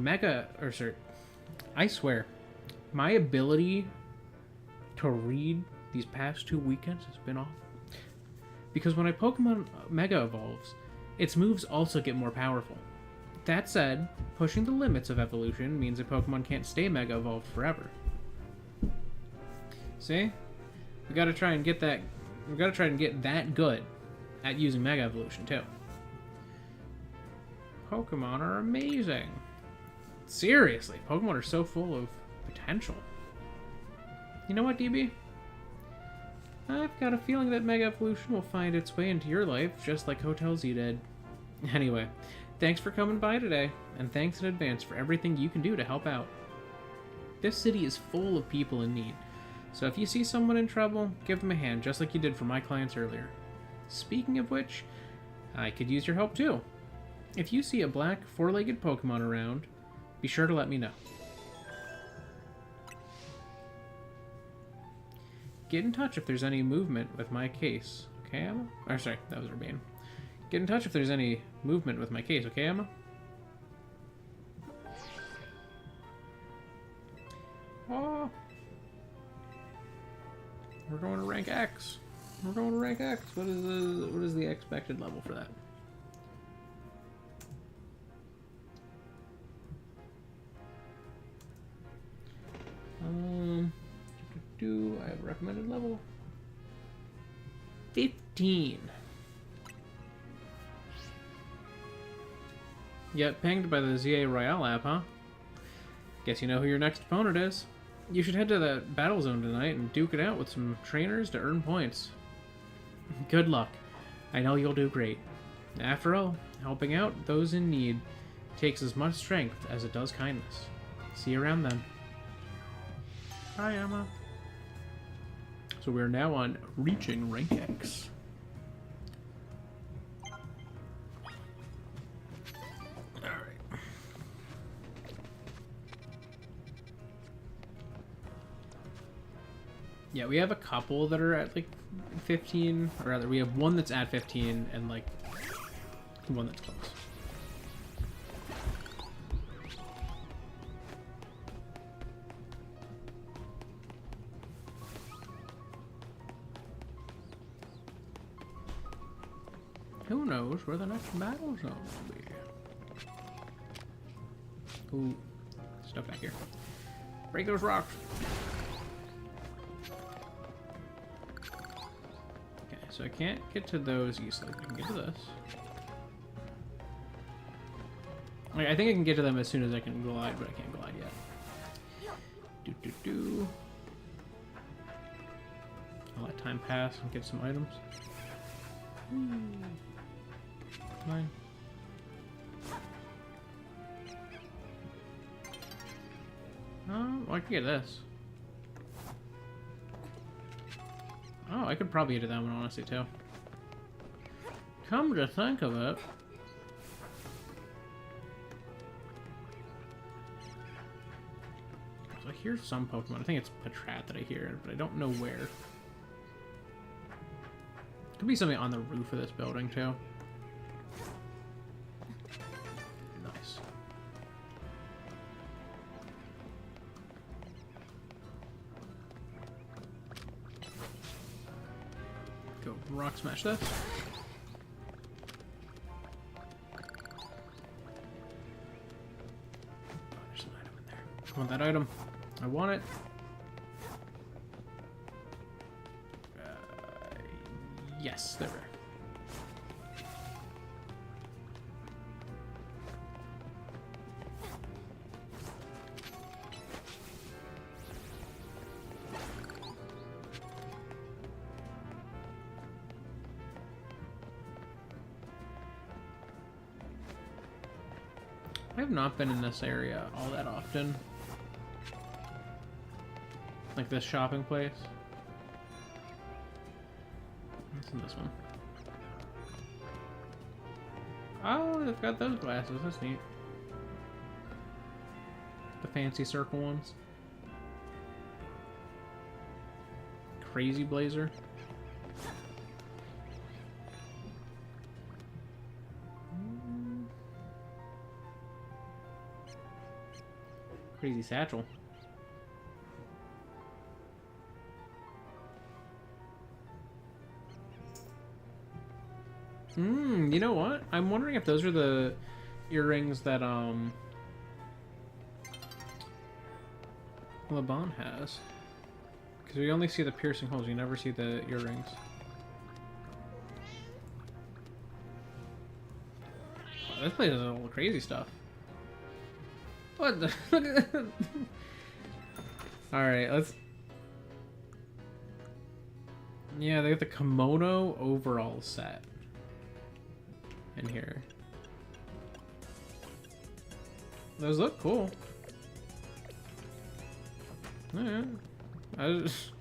A: I swear, my ability to read these past 2 weekends has been off. Because when a Pokemon Mega Evolves, its moves also get more powerful. That said, pushing the limits of evolution means a Pokemon can't stay Mega Evolved forever. See? We gotta try and get that. We gotta try and get that good at using Mega Evolution too. Pokemon are amazing. Seriously, Pokemon are so full of potential. You know what, DB? I've got a feeling that Mega Evolution will find its way into your life just like Hotel Z did. Anyway, thanks for coming by today, and thanks in advance for everything you can do to help out. This city is full of people in need. So if you see someone in trouble, give them a hand, just like you did for my clients earlier. Speaking of which, I could use your help too. If you see a black, four-legged Pokemon around, be sure to let me know. Get in touch if there's any movement with my case, okay, Emma? Or sorry, that was Urbane. Get in touch if there's any movement with my case, okay, Emma? Oh. We're going to rank X. We're going to rank X. What is the expected level for that? I have a recommended level 15. Yet pinged by the ZA Royale app, huh? Guess you know who your next opponent is. You should head to the battle zone tonight and duke it out with some trainers to earn points. Good luck. I know you'll do great. After all, helping out those in need takes as much strength as it does kindness. See you around then. Hi, Emma. So we're now on reaching rank X. Alright. Yeah, we have a couple that are at like 15, or rather we have one that's at 15 and like one that's close. Who knows where the next battle zone will be? Ooh, stuff back here. Break those rocks. Okay, so I can't get to those easily. I can get to this. Okay, I think I can get to them as soon as I can glide, but I can't glide yet. I'll let time pass and get some items. Mine. Oh, well, I can get this. Oh, I could probably get to that one, honestly, too. Come to think of it. So I hear some Pokemon. I think it's Patrat that I hear, but I don't know where. Could be something on the roof of this building, too. Nice. Go rock smash this. Oh, there's an item in there. I want that item. I want it. Yes, there we are. I have not been in this area all that often. Like this shopping place. What's in this one? Oh, they've got those glasses. That's neat. The fancy circle ones. Crazy blazer. Crazy satchel. You know what? I'm wondering if those are the earrings that Laban has. Because we only see the piercing holes, you never see the earrings. Wow, this place is all crazy stuff. What the? Look at that. Alright, let's... Yeah, they got the kimono overall set in here. Those look cool. Yeah, I was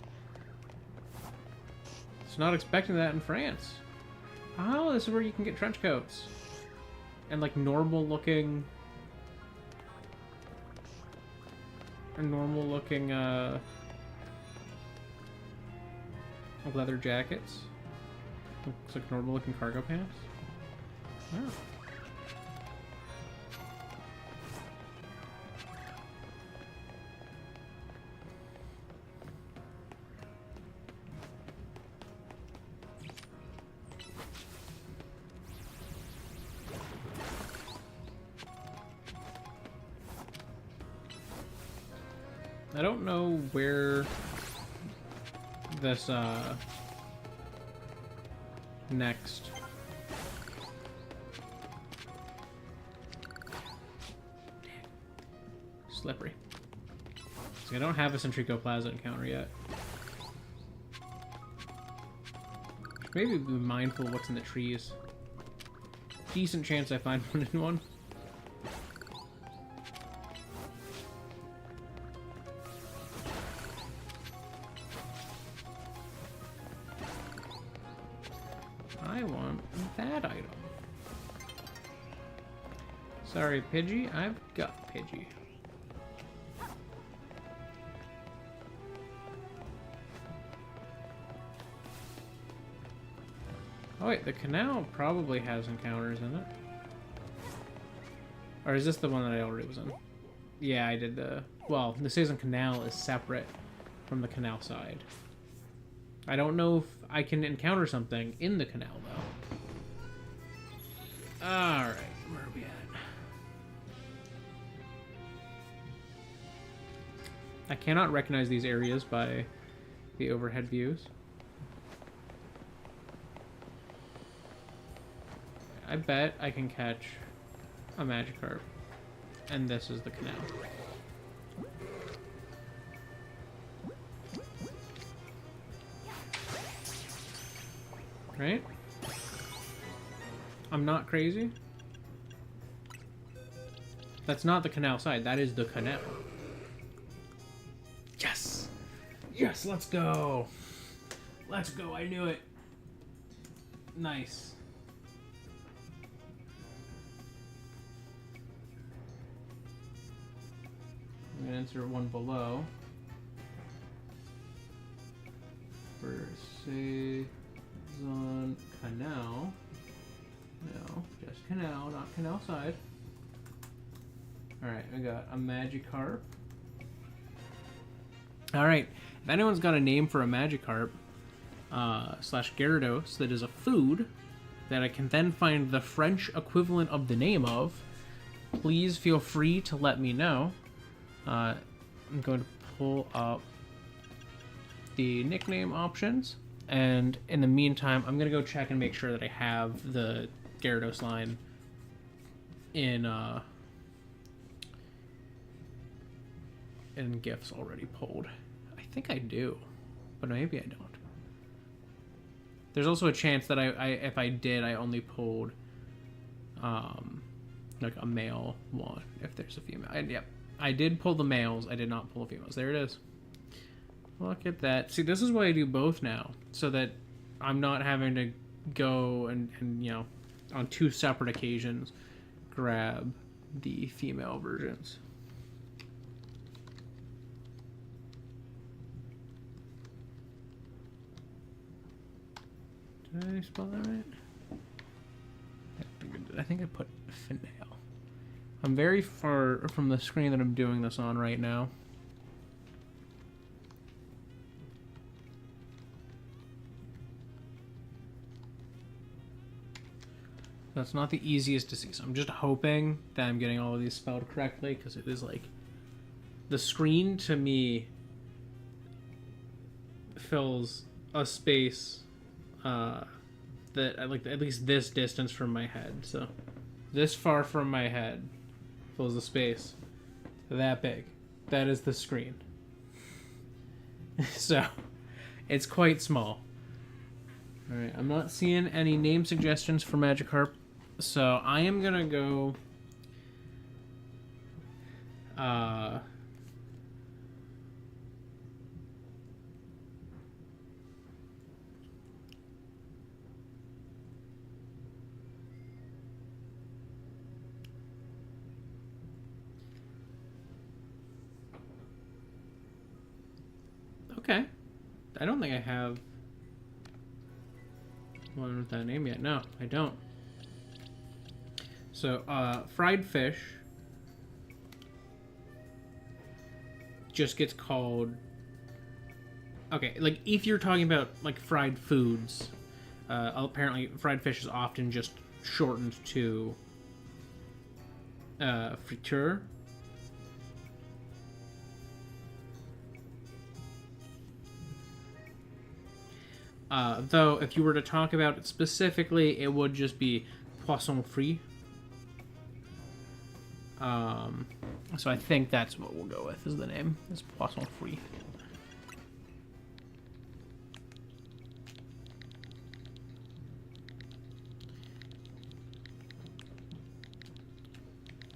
A: not expecting that in France. Oh, this is where you can get trench coats. And like normal looking leather jackets. Looks like normal looking cargo pants. Oh. I don't know where this next slippery. So I don't have a Centrico PLZA encounter yet. Maybe be mindful of what's in the trees. Decent chance I find one in one. I want that item. Sorry, Pidgey. I've got Pidgey. Oh wait, the canal probably has encounters in it. Or is this the one that I already was in? Yeah, I did the... Well, the season canal is separate from the canal side. I don't know if I can encounter something in the canal, though. Alright, where are we at? I cannot recognize these areas by the overhead views. I bet I can catch a Magikarp. And this is the canal. Right? I'm not crazy. That's not the canal side. That is the canal. Yes! Yes, let's go! Let's go, I knew it. Nice. I'm gonna insert one below. For season canal. No, just canal, not canal side. Alright, we got a Magikarp. Alright, if anyone's got a name for a Magikarp, slash Gyarados, that is a food that I can then find the French equivalent of the name of, please feel free to let me know. I'm going to pull up the nickname options, And in the meantime, I'm gonna go check and make sure that I have the Gyarados line in gifts already pulled. I think I do, but maybe I don't. There's also a chance that I if I did, I only pulled like a male one if there's a female. Yep, I did pull the males. I did not pull the females. There it is. Look at that. See, this is why I do both now, so that I'm not having to go and you know, on two separate occasions, grab the female versions. Did I spell that right? I think I put finale. I'm very far from the screen that I'm doing this on right now. That's not the easiest to see, so I'm just hoping that I'm getting all of these spelled correctly, because it is like, the screen to me fills a space that like at least this distance from my head. So this far from my head fills a space that big. That is the screen. So it's quite small. All right, I'm not seeing any name suggestions for Magikarp, so I am gonna go okay. I don't think I have one with that name yet. No, I don't. So, fried fish just gets called... Okay, like, if you're talking about, like, fried foods, apparently fried fish is often just shortened to friture. Though, if you were to talk about it specifically, it would just be poisson frit. So I think that's what we'll go with, is the name, is poisson frit.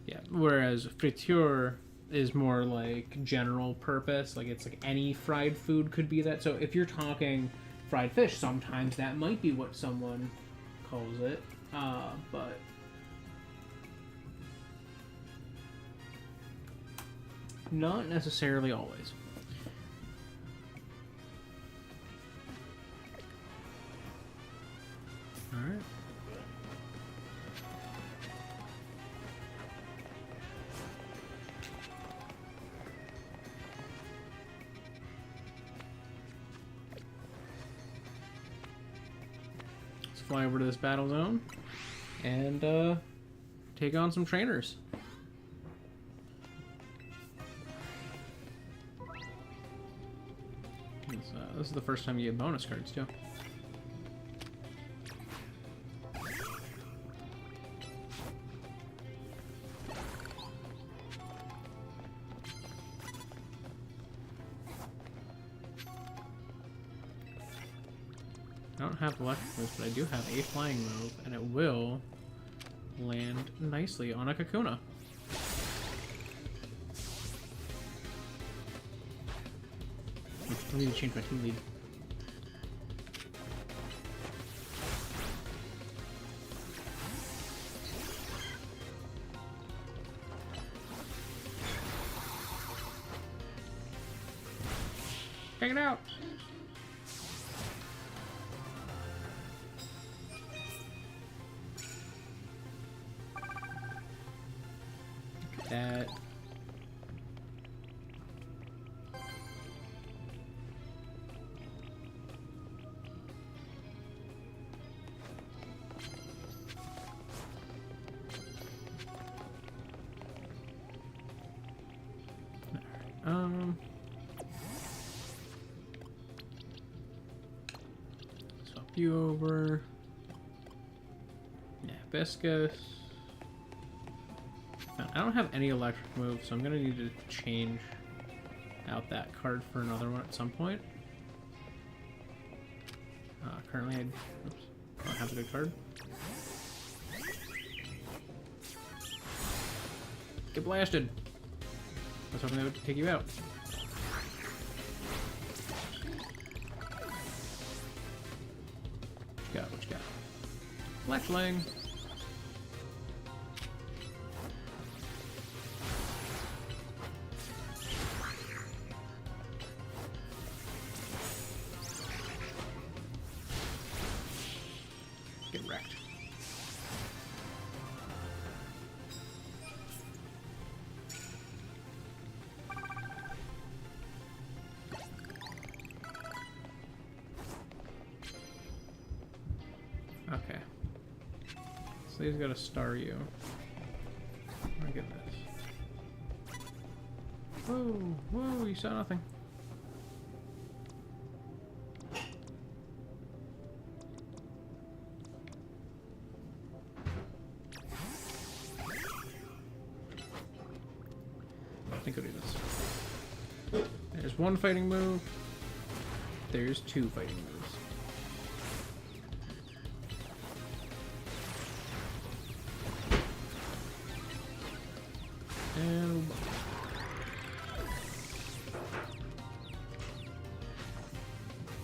A: Yeah, whereas friture is more like general purpose, like it's like any fried food could be that. So if you're talking fried fish, sometimes that might be what someone calls it, but not necessarily always. All right. Fly over to this battle zone and take on some trainers. This is the first time you get bonus cards too. I don't have electric moves, but I do have a flying move, and it will land nicely on a Kakuna. I need to change my team lead. Check it out! That. you over. Yeah, Biscus. I don't have any electric moves, so I'm gonna need to change out that card for another one at some point. Currently, I don't have a good card. Get blasted! I was hoping they would take you out. What you got? What you got? Fletchling! Get wrecked. Okay. So he's got to star you. Look at this. Whoa, whoa, you saw nothing. I think I'll do this. There's one fighting move. There's two fighting moves. And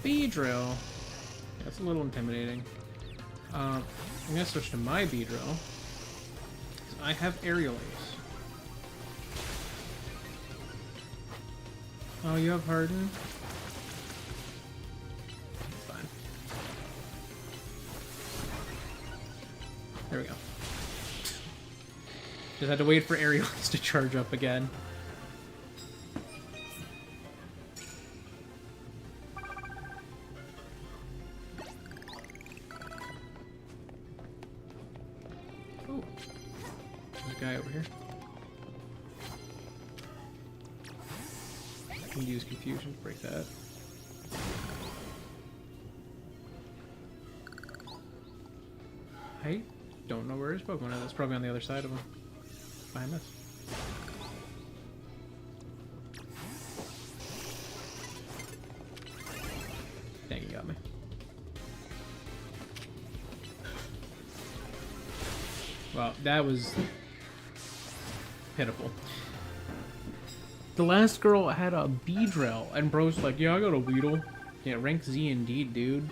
A: Beedrill. That's a little intimidating. I'm gonna switch to my Beedrill. I have Aerial Ace. Oh, you have Harden? Fine. There we go. Just had to wait for Aerial Ace to charge up again. Oh, there's a guy over here. I can use Confusion to break that. I don't know where his Pokemon is. That's probably on the other side of him. Behind this. Dang, you got me. Well, that was pitiful. The last girl had a Beedrill, and bro's like, yeah, I got a Weedle. Yeah, rank Z indeed, dude.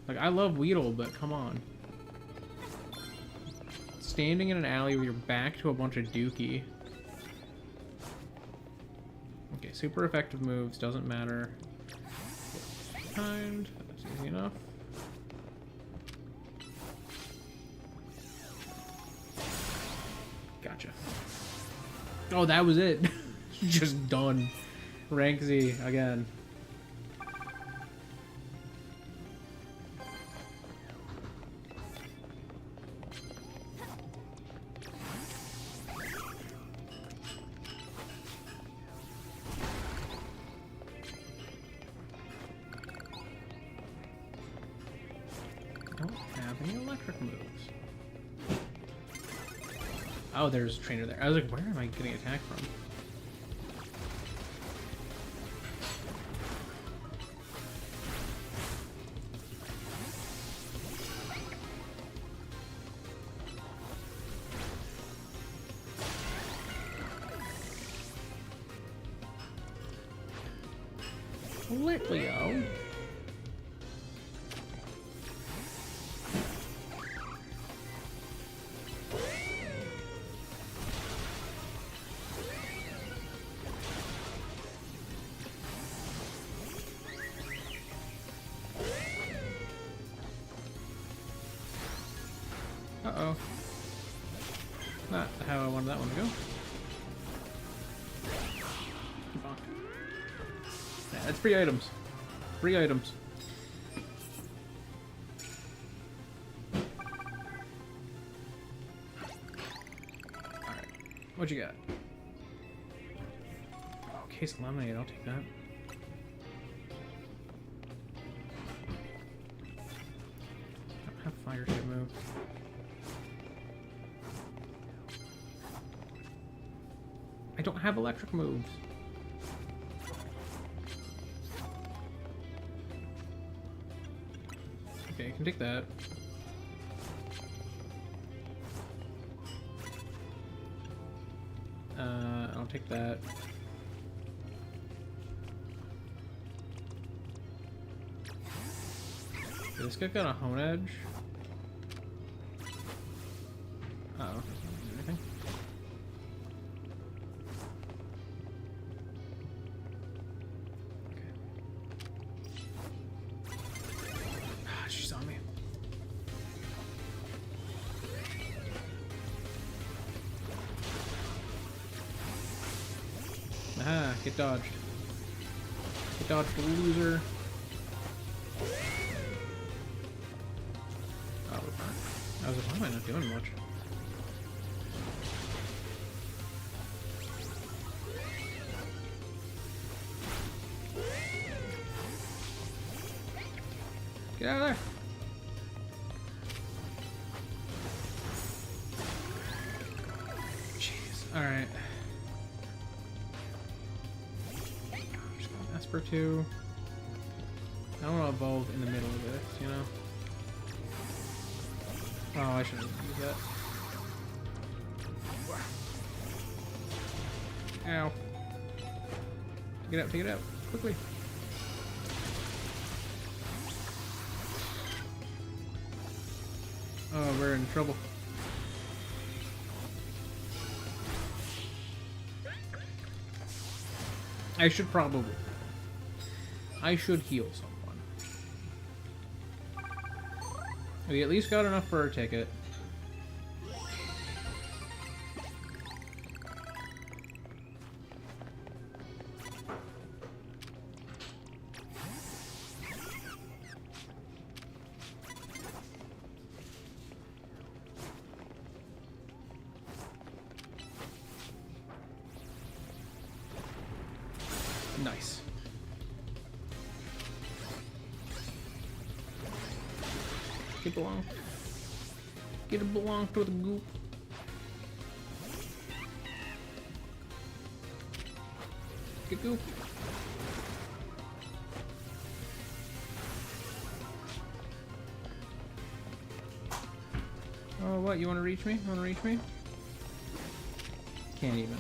A: Like, I love Weedle, but come on. Standing in an alley with your back to a bunch of Dookie. Okay, super effective moves, doesn't matter. Kind, that's easy enough. Gotcha. Oh, that was it. Just done. Rank Z again. Oh, there's a trainer there. I was like, where am I getting attacked from? Litleo. Uh-oh. Not how I wanted that one to go. Yeah, that's free items. Free items. Alright. What you got? Oh, case of lemonade. I'll take that. a fire type move. I don't have electric moves. Okay, I can take that. I'll take that. This guy got a hone edge. Uh-oh. Anything? Ah, she saw me. Aha, get dodged. Get dodged, loser. Oh, we're fine. I was like, why am I not doing much? Get out of there! Jeez. Alright. Just gonna Esper 2. I don't want to evolve in the middle of this, you know? Oh, I shouldn't use that. Ow. Take it out, quickly. Oh, we're in trouble. I should heal someone. We at least got enough for our ticket. Nice. Get belong. Get it belong to the goop. Get goop. Oh, what? You want to reach me? You want to reach me? Can't even.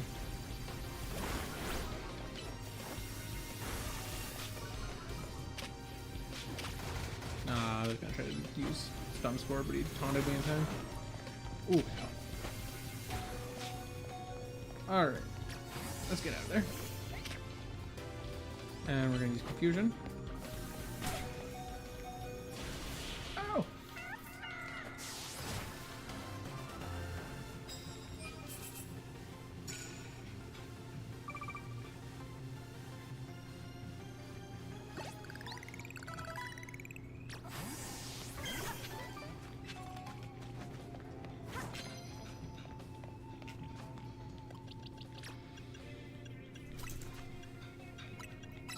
A: I was gonna try to use Stun Spore, but he taunted me in time. Ooh. Alright. Let's get out of there. And we're gonna use Confusion. Oh!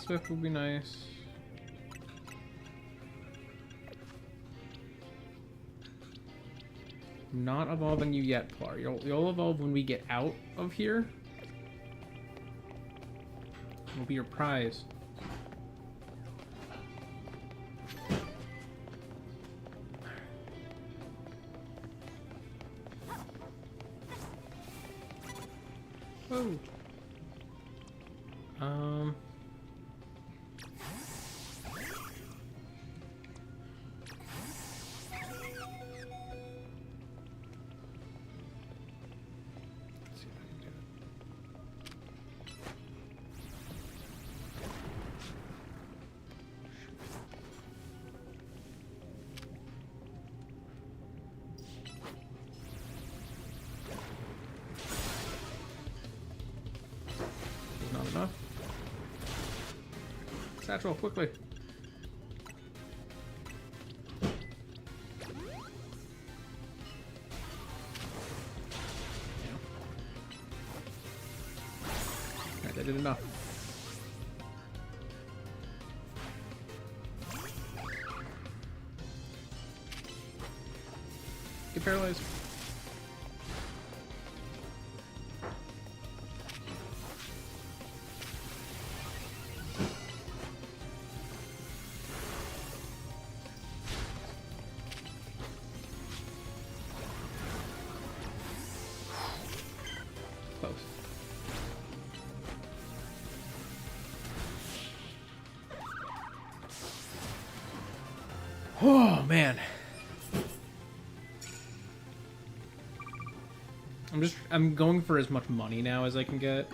A: Swift would be nice. I'm not evolving you yet, Plar. You'll evolve when we get out of here. It'll be your prize. Whoa. Not enough. Satchel, quickly. Alright, that did enough. Get paralyzed. Close. Oh, man. I'm going for as much money now as I can get.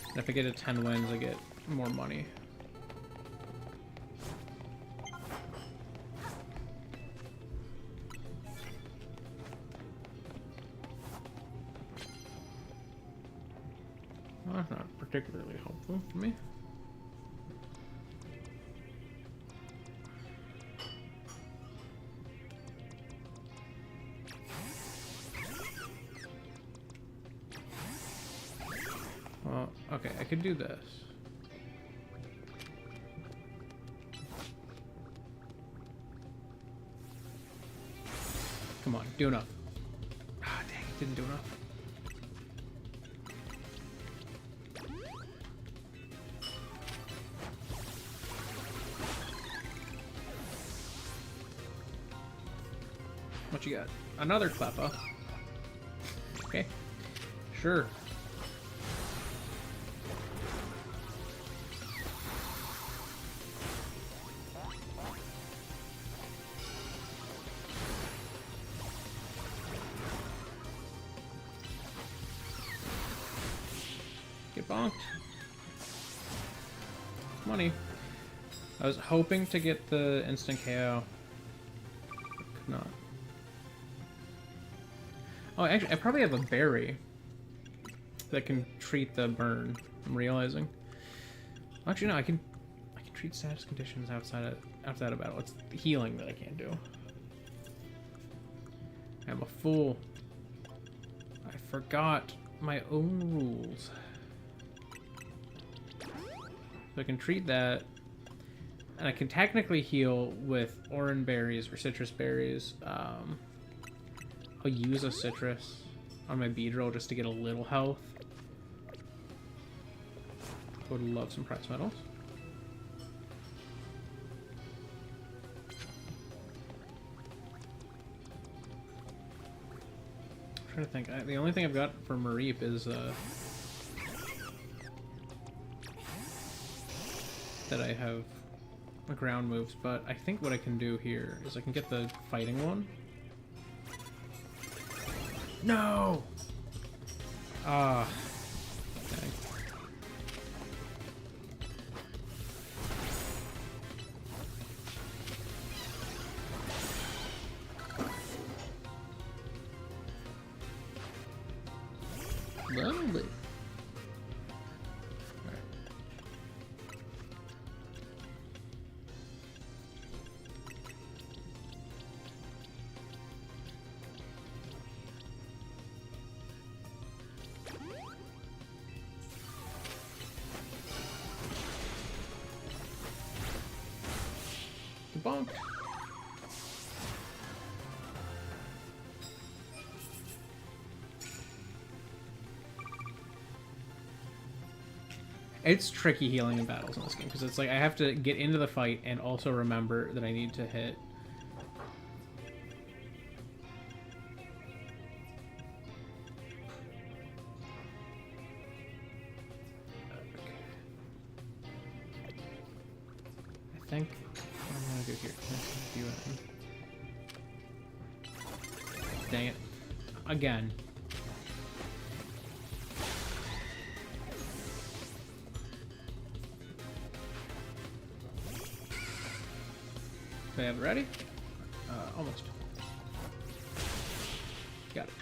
A: And if I get to 10 wins, I get more money. Well, that's not particularly helpful for me. Well, okay, I could do this. Come on, do enough. Ah, dang, it didn't do enough. What you got? Another Cleffa. Okay. Sure. Get bonked. Money. I was hoping to get the instant KO. Could not. Oh, actually, I probably have a berry that can treat the burn. I'm realizing. Actually, no, I can treat status conditions outside of battle. It's the healing that I can't do. I'm a fool. I forgot my own rules. So I can treat that, and I can technically heal with orange berries or citrus berries. I'll use a citrus on my Beedrill just to get a little health. Would love some prize medals. I'm trying to think. The only thing I've got for Mareep is that I have ground moves, but I think what I can do here is I can get the fighting one. No! Ah. Dang. Lovely. Bonk. It's tricky healing in battles in this game because it's like I have to get into the fight and also remember that I need to hit. Okay. I think what I'm gonna do here. Dang it. Again. Do I have it ready? Almost. Got it.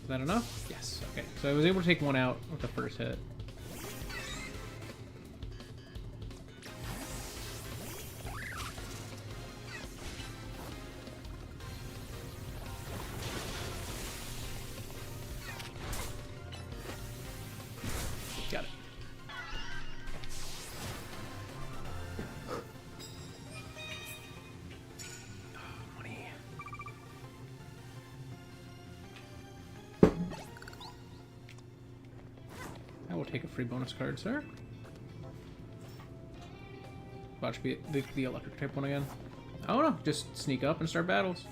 A: Is that enough? Yes. Okay. So I was able to take one out with the first hit. Got it. Oh, money. I will take a free bonus card, sir. Watch be the electric type one again. Oh no, just sneak up and start battles.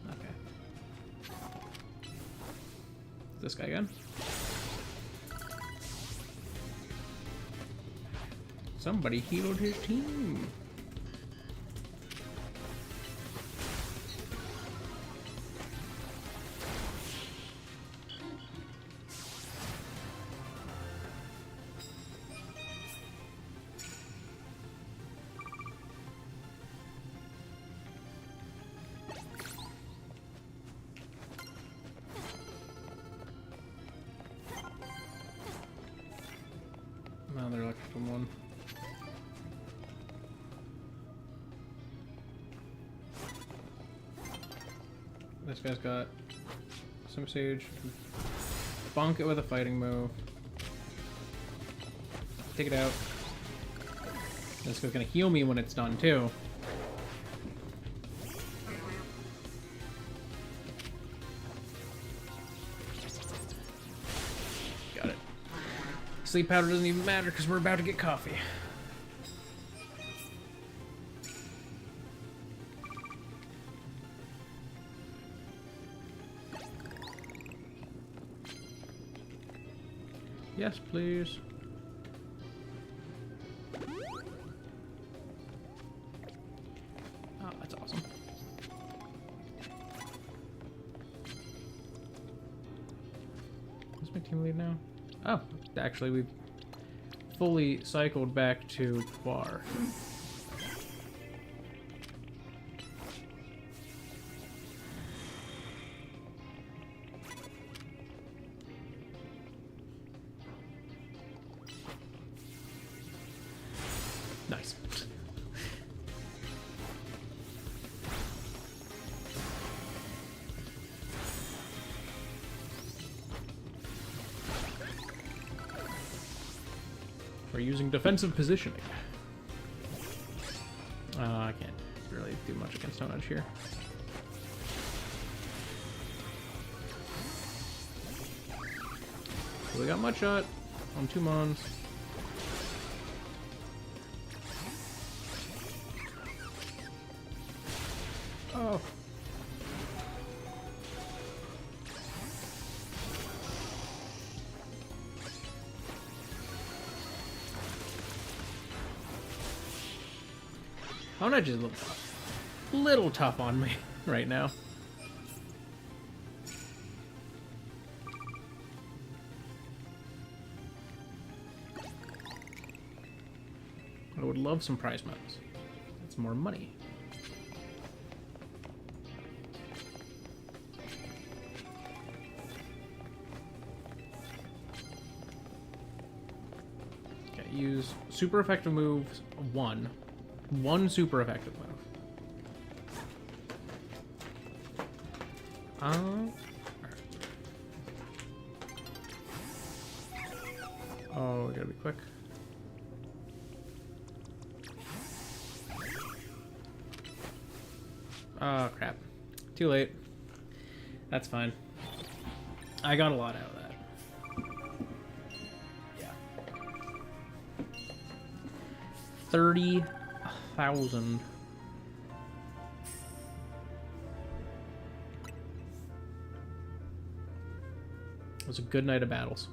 A: Okay. This guy again. Somebody healed his team. Another electrical one. This guy's got some sage. Bonk it with a fighting move. Take it out. This guy's gonna heal me when it's done too. Got it. Sleep powder doesn't even matter because we're about to get coffee. Yes, please. Oh, that's awesome. Who's my team lead now? Oh, actually, we've fully cycled back to Bar. Nice. We're using defensive positioning. I can't really do much against Stone Edge here. So we got Mud Shot on 2 Mons. Oh. Stone Edge is a little tough on me right now. I would love some prize medals. That's more money. Okay, use super effective moves 1. 1 super effective move. Oh, we gotta be quick. Oh, crap. Too late. That's fine. I got a lot out of that. Yeah. 30,000. It was a good night of battles.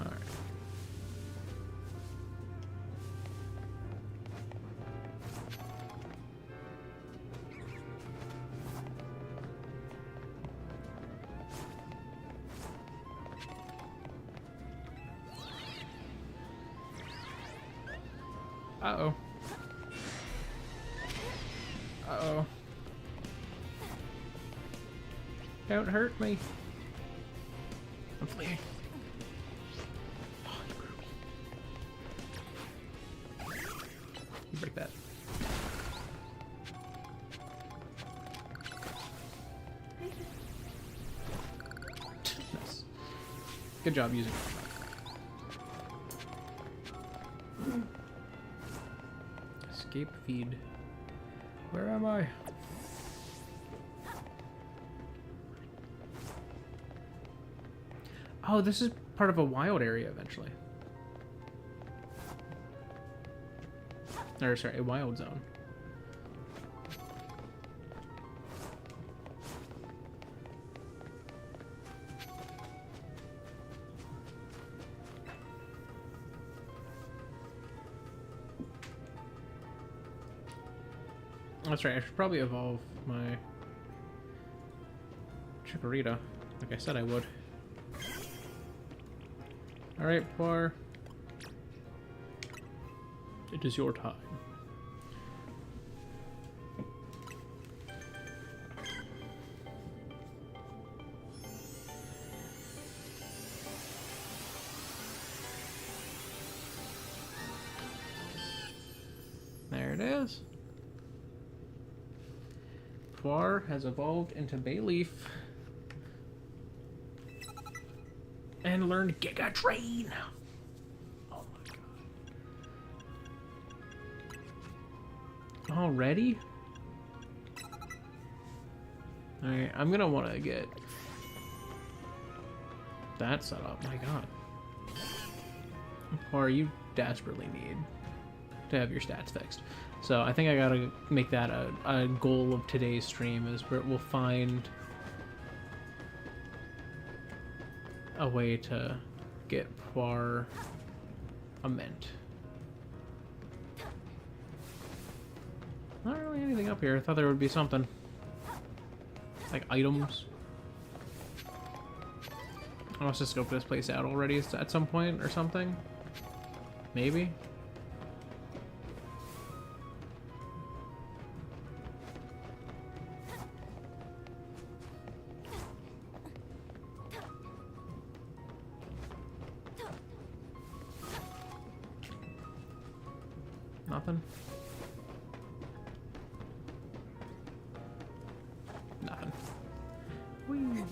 A: Alright. Uh-oh. Uh-oh. Don't hurt me. I'm fleeing. Oh, you break that. Nice. Good job using it. Escape feed. Where am I? Oh, this is part of a wild area eventually. Or, sorry, a wild zone. That's right, I should probably evolve my Chikorita, like I said I would. Alright, Poir. It is your time. There it is. Poir has evolved into Bayleaf and learned Giga Drain. Oh my god. Already? Alright, I'm gonna want to get that set up. My god. Poir, you desperately need to have your stats fixed. So I think I gotta make that a goal of today's stream, is where we'll find a way to get Poir a mint. Not really anything up here. I thought there would be something. Like items. I must have scoped this place out already at some point or something. Maybe. Nothing. Nothing. Whee.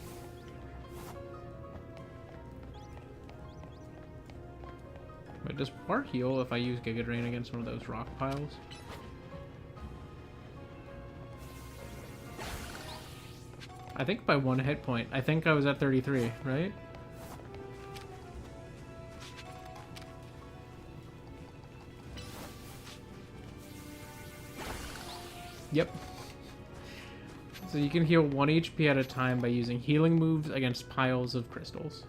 A: Wait, does Poir heal if I use Giga Drain against one of those rock piles? I think by 1 hit point. I think I was at 33, right? Yep. So you can heal 1 HP at a time by using healing moves against piles of crystals.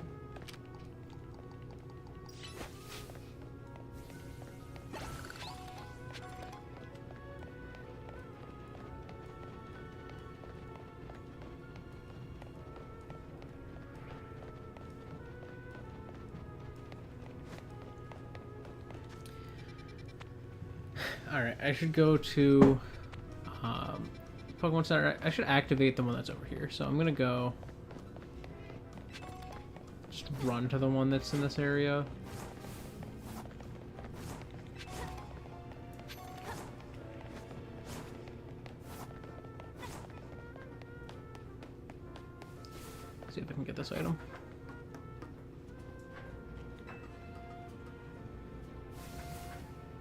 A: Alright, I should go to Pokemon Center. I should activate the one that's over here. So I'm gonna go just run to the one that's in this area. See if I can get this item.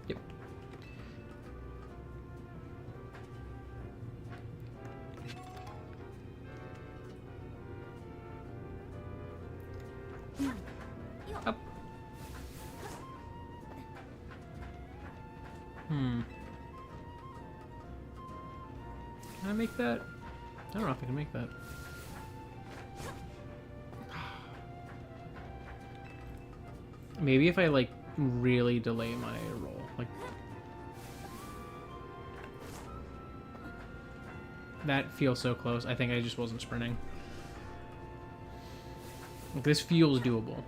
A: Yep. Up. Can I make that? I don't know if I can make that. Maybe if I, like, really delay my roll. Like, that feels so close. I think I just wasn't sprinting. Like, this feels doable.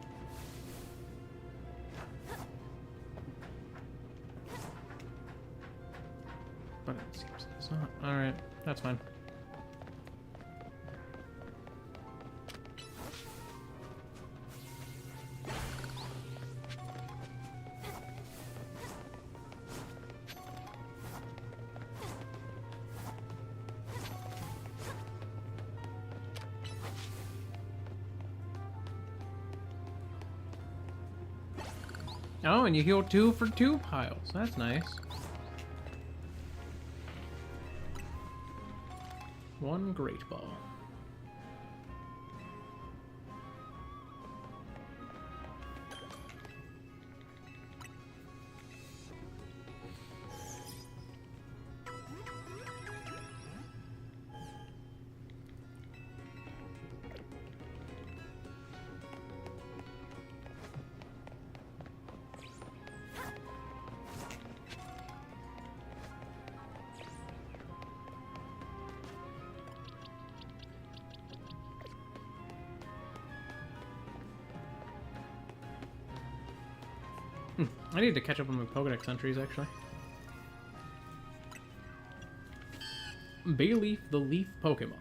A: Alright, that's fine. Oh, and you heal 2 for 2 piles. That's nice. 1 great ball. I need to catch up on my Pokédex entries, actually. Bayleaf, the leaf Pokemon.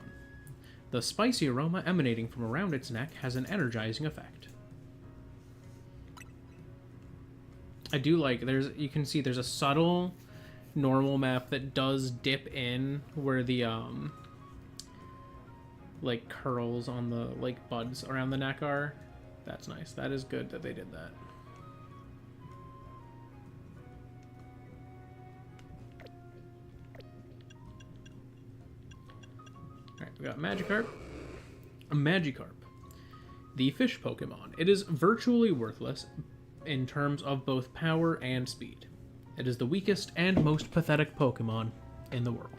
A: The spicy aroma emanating from around its neck has an energizing effect. I do like, you can see there's a subtle normal map that does dip in where the, like, curls on the, like, buds around the neck are. That's nice. That is good that they did that. We got Magikarp. A Magikarp. The fish Pokemon. It is virtually worthless in terms of both power and speed. It is the weakest and most pathetic Pokemon in the world.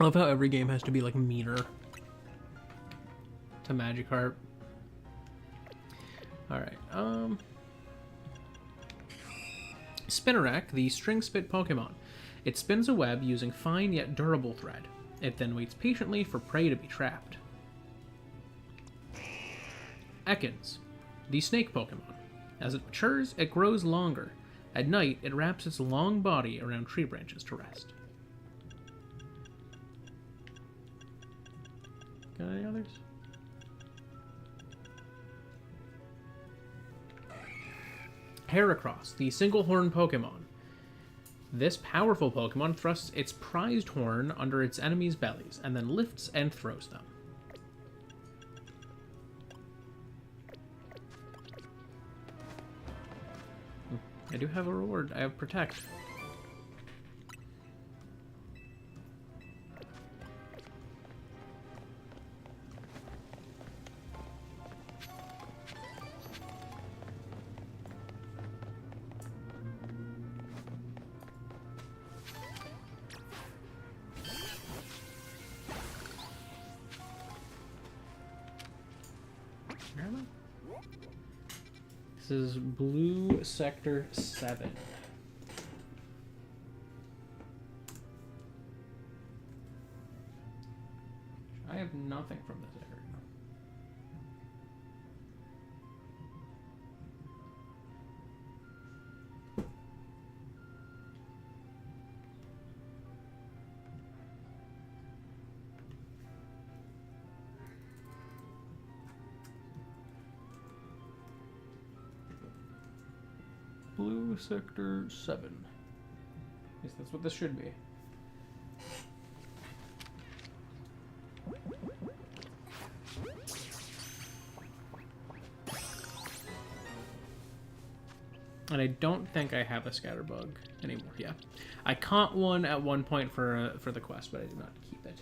A: I love how every game has to be like meaner to Magikarp. Alright, Spinarak, the string spit Pokemon. It spins a web using fine yet durable thread. It then waits patiently for prey to be trapped. Ekans, the snake Pokemon. As it matures, it grows longer. At night, it wraps its long body around tree branches to rest. Got any others? Heracross, the single-horn Pokemon. This powerful Pokemon thrusts its prized horn under its enemies' bellies, and then lifts and throws them. I do have a reward. I have Protect. This is Blue Sector 7. I have nothing from this area. Blue Sector 7. Yes, that's what this should be. And I don't think I have a Scatterbug anymore. Yeah, I caught one at one point for the quest, but I did not keep it.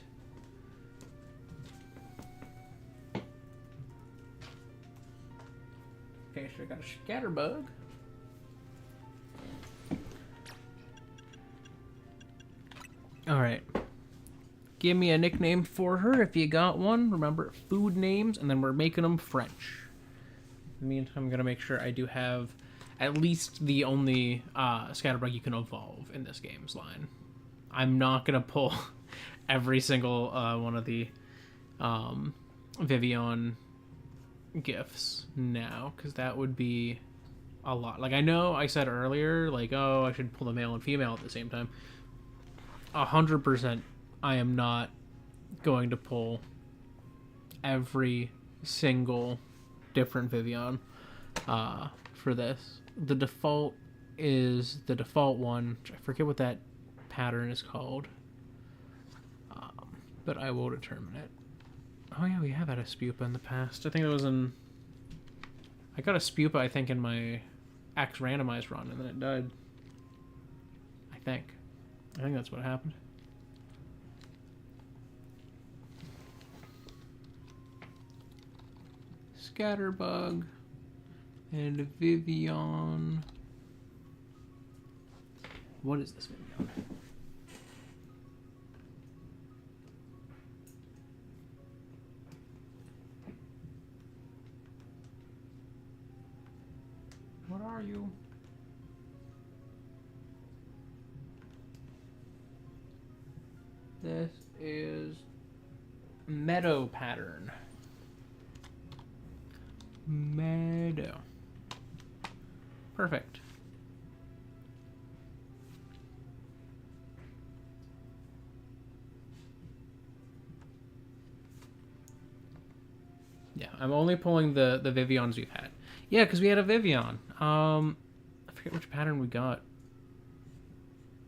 A: Okay, so I got a Scatterbug. Alright. Give me a nickname for her if you got one. Remember, food names, and then we're making them French. In the meantime, I'm going to make sure I do have at least the only Scatterbug you can evolve in this game's line. I'm not going to pull every single one of the Vivian gifts now, because that would be a lot. Like, I know I said earlier, like, oh, I should pull the male and female at the same time. 100%, I am not going to pull every single different Vivian for this. The default is the default one. I forget what that pattern is called, but I will determine it. Oh yeah, we have had a Spupa in the past. I think it was in... I got a Spupa, I think, in my X randomized run, and then it died. I think that's what happened. Scatterbug and Vivian. What is this Vivian? What are you? This is Meadow pattern. Meadow. Perfect. Yeah, I'm only pulling the Vivians we've had. Yeah, because we had a Vivian. I forget which pattern we got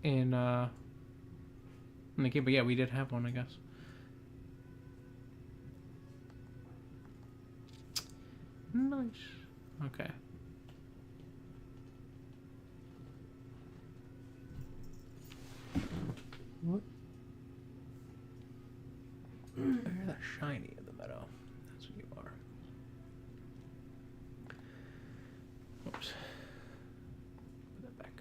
A: in the game, but yeah, we did have one, I guess. Nice. Okay. What? You're that shiny in the meadow. That's what you are. Oops. Put that back.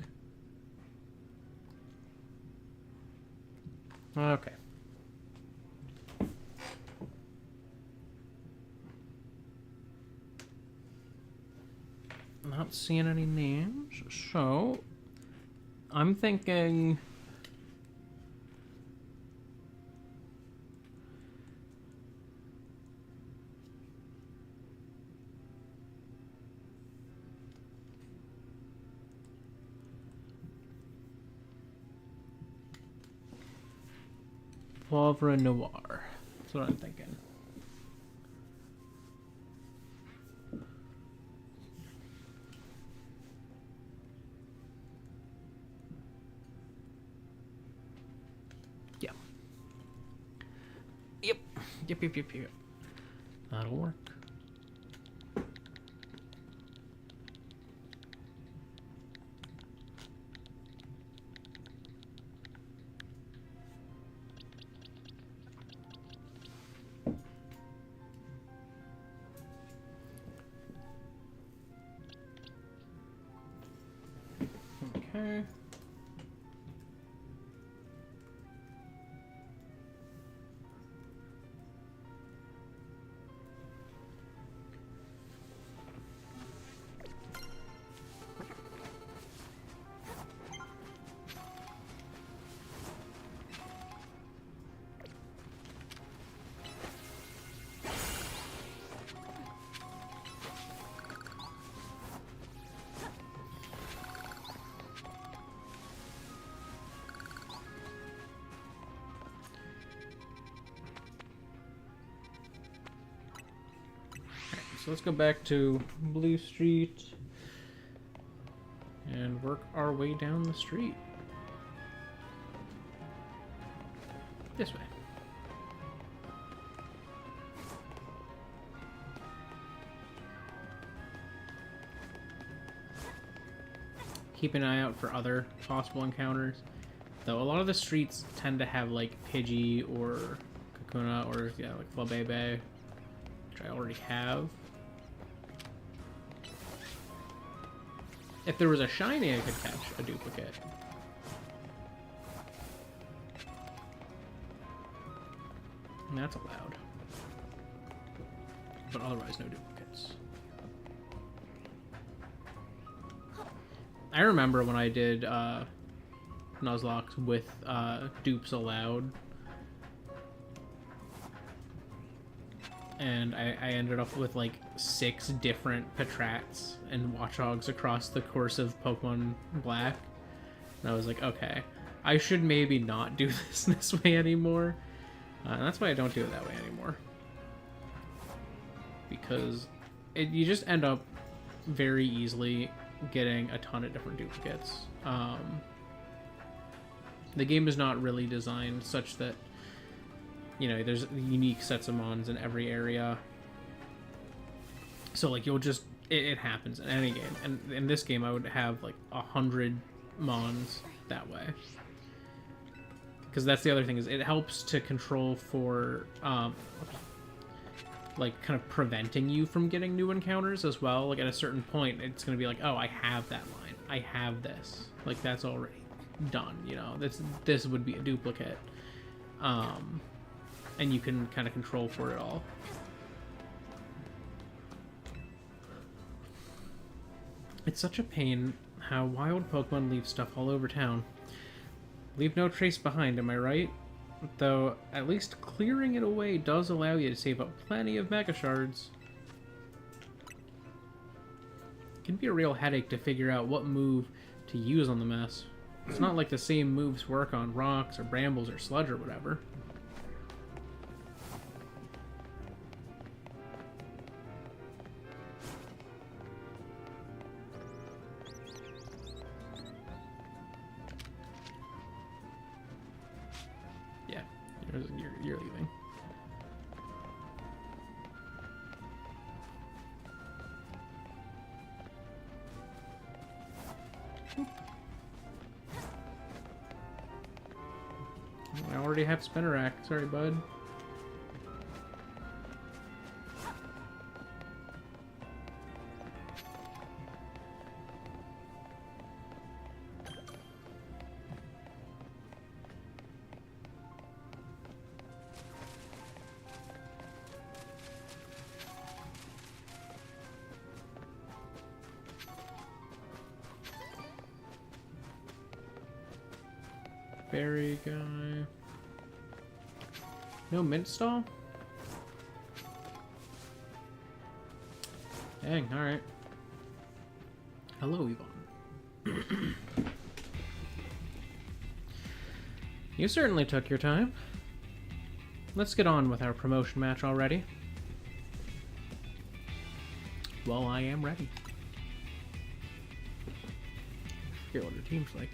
A: Okay. Not seeing any names, so I'm thinking Poivre Noir. That's what I'm thinking. Yep. That'll work. Okay. So let's go back to Blue Street and work our way down the street. This way. Keep an eye out for other possible encounters. Though a lot of the streets tend to have like Pidgey or Kakuna or yeah, like Flabebe, which I already have. If there was a shiny, I could catch a duplicate. And that's allowed. But otherwise, no duplicates. I remember when I did Nuzlocke with dupes allowed. and I ended up with like 6 different Patrats and Watchdogs across the course of Pokemon Black. And I was like, okay, I should maybe not do this way anymore. And that's why I don't do it that way anymore. Because you just end up very easily getting a ton of different duplicates. The game is not really designed such that, you know, there's unique sets of mons in every area. So, like, you'll just... It happens in any game. And in this game, I would have, like, 100 mons that way. Because that's the other thing, is it helps to control for, like, kind of preventing you from getting new encounters as well. Like, at a certain point, it's going to be like, oh, I have that line. I have this. Like, that's already done, you know? This would be a duplicate. And you can kind of control for it all. It's such a pain how wild Pokemon leave stuff all over town. Leave no trace behind, am I right? Though, at least clearing it away does allow you to save up plenty of Mega Shards. It can be a real headache to figure out what move to use on the mess. It's not like the same moves work on rocks or brambles or sludge or whatever. Yeah, you're leaving. I already have Spinnerack. Sorry, bud. Berry guy. No mint stall? Dang, alright. Hello, Yvonne. You certainly took your time. Let's get on with our promotion match already. Well, I am ready. I forget what the team's like.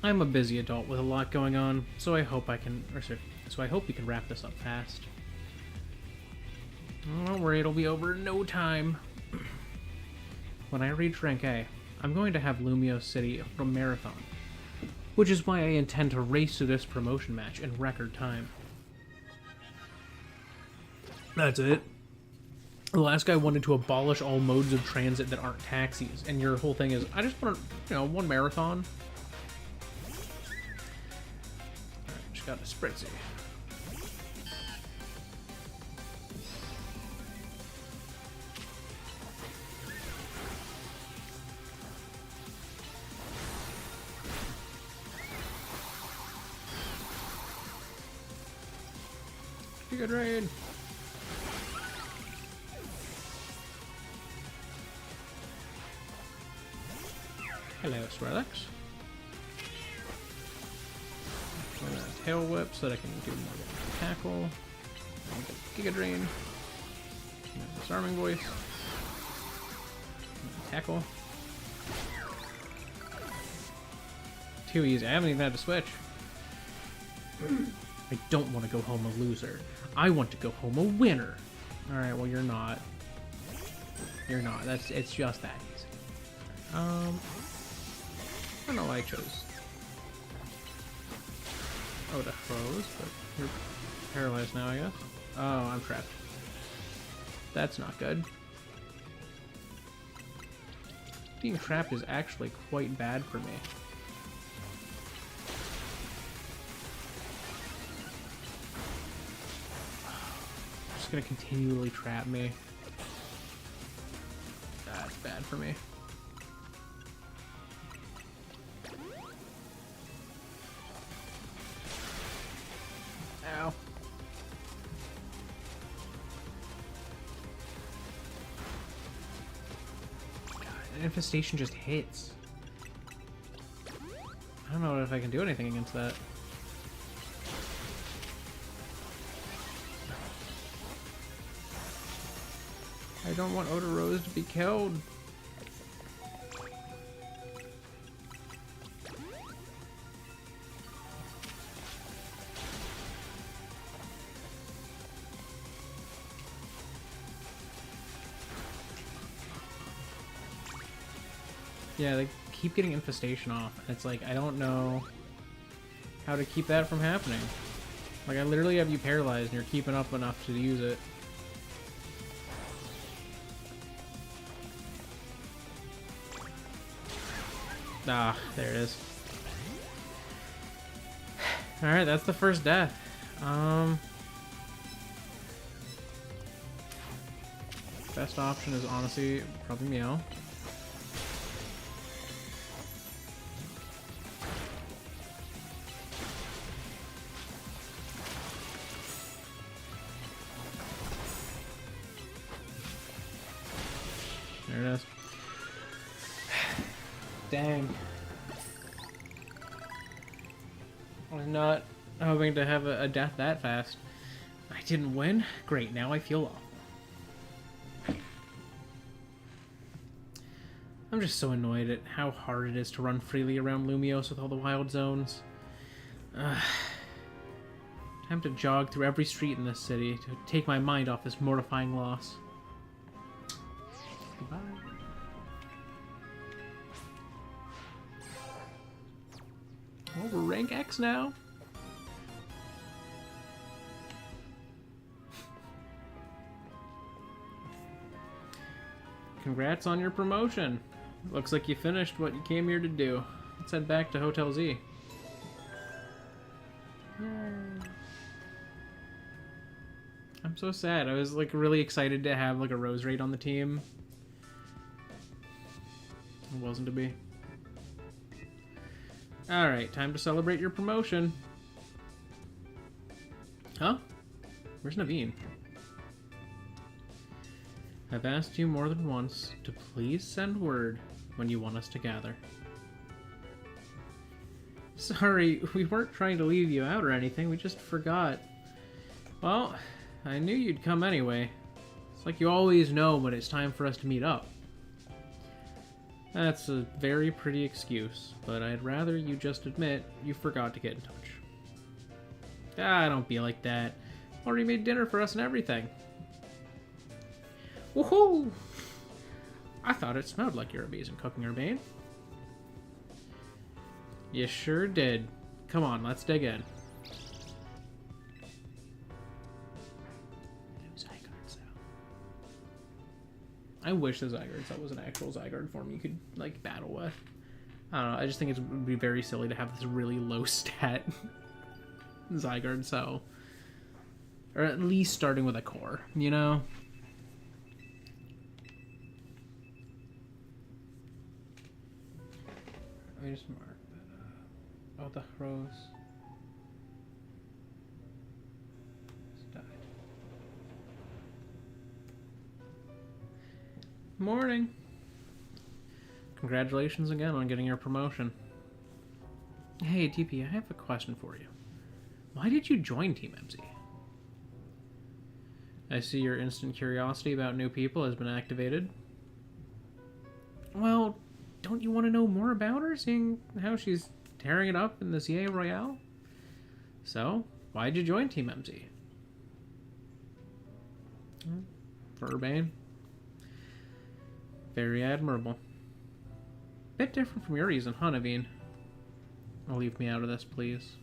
A: I'm a busy adult with a lot going on, so I hope we can wrap this up fast. Don't worry, it'll be over in no time. When I reach rank A, I'm going to have Lumio City from Marathon, which is why I intend to race to this promotion match in record time. That's it. The last guy wanted to abolish all modes of transit that aren't taxis, and your whole thing is, I just want, one marathon. Got a spritzy. Giga Drain. Hello, Swirlix. Tail whip so that I can do more tackle. Giga Drain. Disarming voice. Tackle. Too easy. I haven't even had to switch. I don't want to go home a loser. I want to go home a winner. Alright, well you're not. You're not. It's just that easy. I don't know why I chose. Oh, the froze, but you're paralyzed now, I guess. Oh, I'm trapped. That's not good. Being trapped is actually quite bad for me. Just gonna continually trap me. That's bad for me. infestation just hits. I don't know if I can do anything against that. I don't want Odorose to be killed. Yeah, they keep getting infestation off, and it's like, I don't know how to keep that from happening. Like, I literally have you paralyzed, and you're keeping up enough to use it. Ah, there it is. Alright, that's the first death. Best option is honestly probably Meow. There it is. Dang. I was not hoping to have a death that fast. I didn't win? Great, now I feel awful. I'm just so annoyed at how hard it is to run freely around Lumiose with all the wild zones. Time to jog through every street in this city to take my mind off this mortifying loss. Goodbye. Oh, we're rank X now. Congrats on your promotion. Looks like you finished what you came here to do. Let's head back to Hotel Z. I'm so sad. I was like really excited to have like a rose raid on the team. It wasn't to be. Alright, time to celebrate your promotion. Huh? Where's Naveen? I've asked you more than once to please send word when you want us to gather. Sorry, we weren't trying to leave you out or anything, we just forgot. Well, I knew you'd come anyway. It's like you always know when it's time for us to meet up. That's a very pretty excuse, but I'd rather you just admit you forgot to get in touch. Ah, don't be like that. Already made dinner for us and everything. Woohoo! I thought it smelled like your amazing cooking, Urbane. You sure did. Come on, let's dig in. I wish the Zygarde cell was an actual Zygarde form you could, like, battle with. I don't know, I just think it would be very silly to have this really low stat Zygarde cell. Or at least starting with a core, you know? Let me just mark that. Oh, the rose. Morning. Congratulations again on getting your promotion. Hey, TP, I have a question for you. Why did you join Team MZ? I see your instant curiosity about new people has been activated. Well, don't you want to know more about her, seeing how she's tearing it up in the CA Royale? So, why'd you join Team MZ? For Urbane? Very admirable. Bit different from your reason, huh, Naveen? Oh, leave me out of this, please.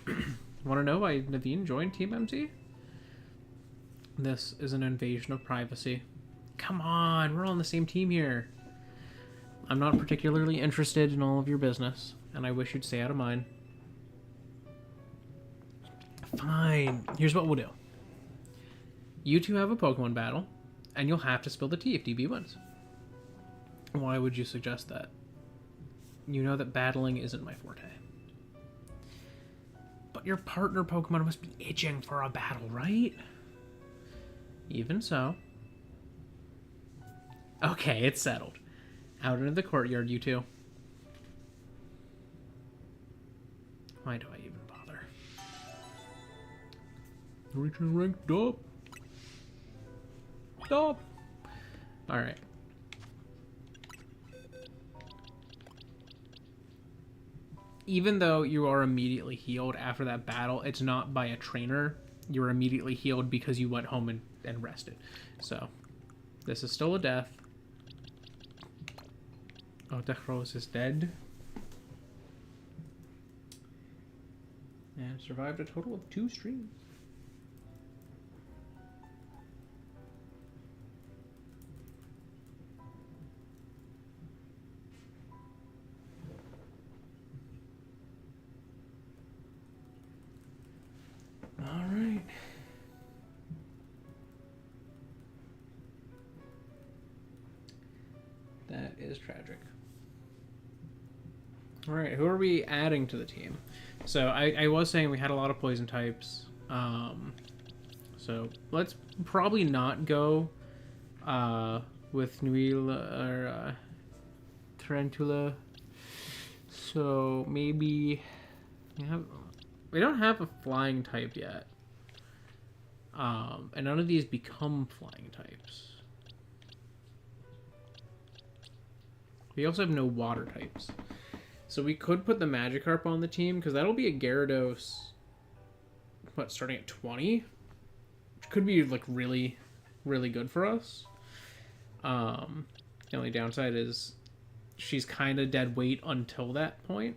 A: Want to know why Naveen joined Team MZ? This is an invasion of privacy. Come on, we're all on the same team here. I'm not particularly interested in all of your business, and I wish you'd stay out of mine. Fine. Here's what we'll do. You two have a Pokemon battle, and you'll have to spill the tea if DB wins. Why would you suggest that? You know that battling isn't my forte. But your partner Pokemon must be itching for a battle, right? Even so. Okay, it's settled. Out into the courtyard, you two. Why do I even bother? Reaching rank, stop. Stop. Alright. Even though you are immediately healed after that battle, it's not by a trainer. You're immediately healed because you went home and rested. So, this is still a death. Oh, Dechros is dead. And survived a total of 2 streams. All right. That is tragic. All right, who are we adding to the team? So I was saying we had a lot of poison types. So let's probably not go with Nuila or Tarantula. So maybe we don't have a flying type yet. And none of these become flying types. We also have no water types. So we could put the Magikarp on the team, because that'll be a Gyarados, what, starting at 20? Which could be, like, really, really good for us. The only downside is she's kind of dead weight until that point.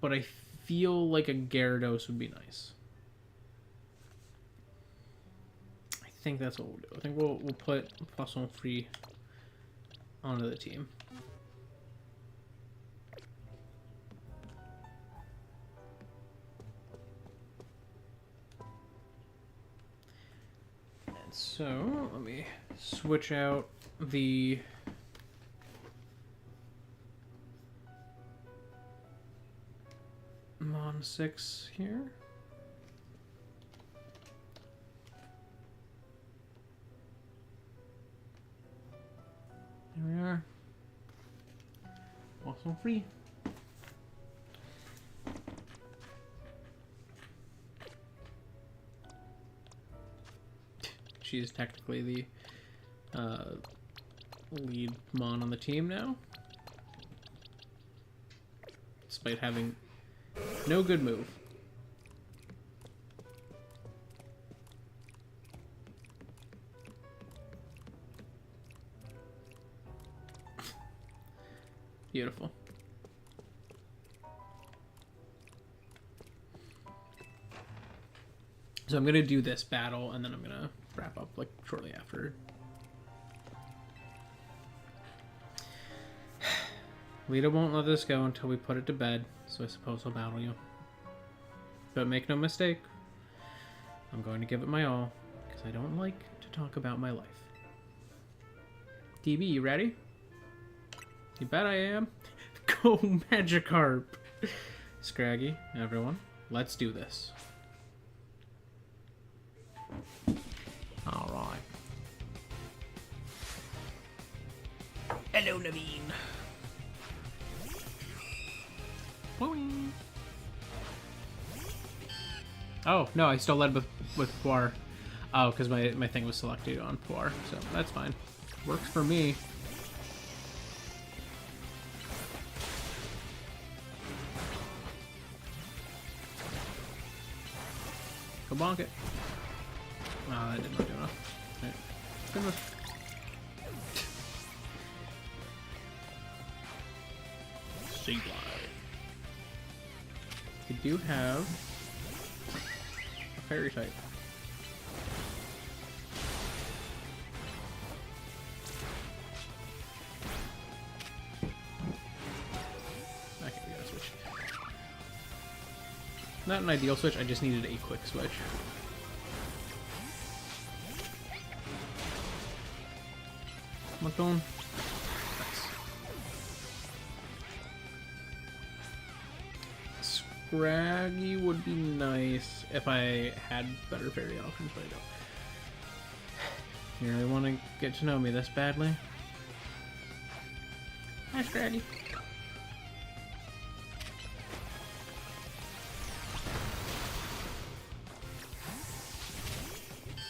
A: But I feel like a Gyarados would be nice. I think that's what we'll do. I think we'll put +1 free onto the team. So, let me switch out the Mon 6 here. There we are. Also free. She's technically the lead Mon on the team now, despite having no good move. Beautiful. So I'm gonna do this battle, and then I'm gonna wrap up like shortly after. Lita won't let this go until we put it to bed, so I suppose I'll battle you. But make no mistake, I'm going to give it my all, because I don't like to talk about my life. DB, you ready? You bet I am. Go Magikarp! Scraggy, everyone, let's do this. Alright. Hello, Naveen. Boing. Oh, no, I still led with Poir. Oh, because my thing was selected on Poir, so that's fine. Works for me. Go bonk it. Oh, that did not do enough. Right. Good enough. Sea Glide. We do have a fairy type. Okay, we gotta switch. Not an ideal switch, I just needed a quick switch. What's going? Nice. Scraggy would be nice if I had better fairy options, but I don't. You really want to get to know me this badly? Hi, Scraggy.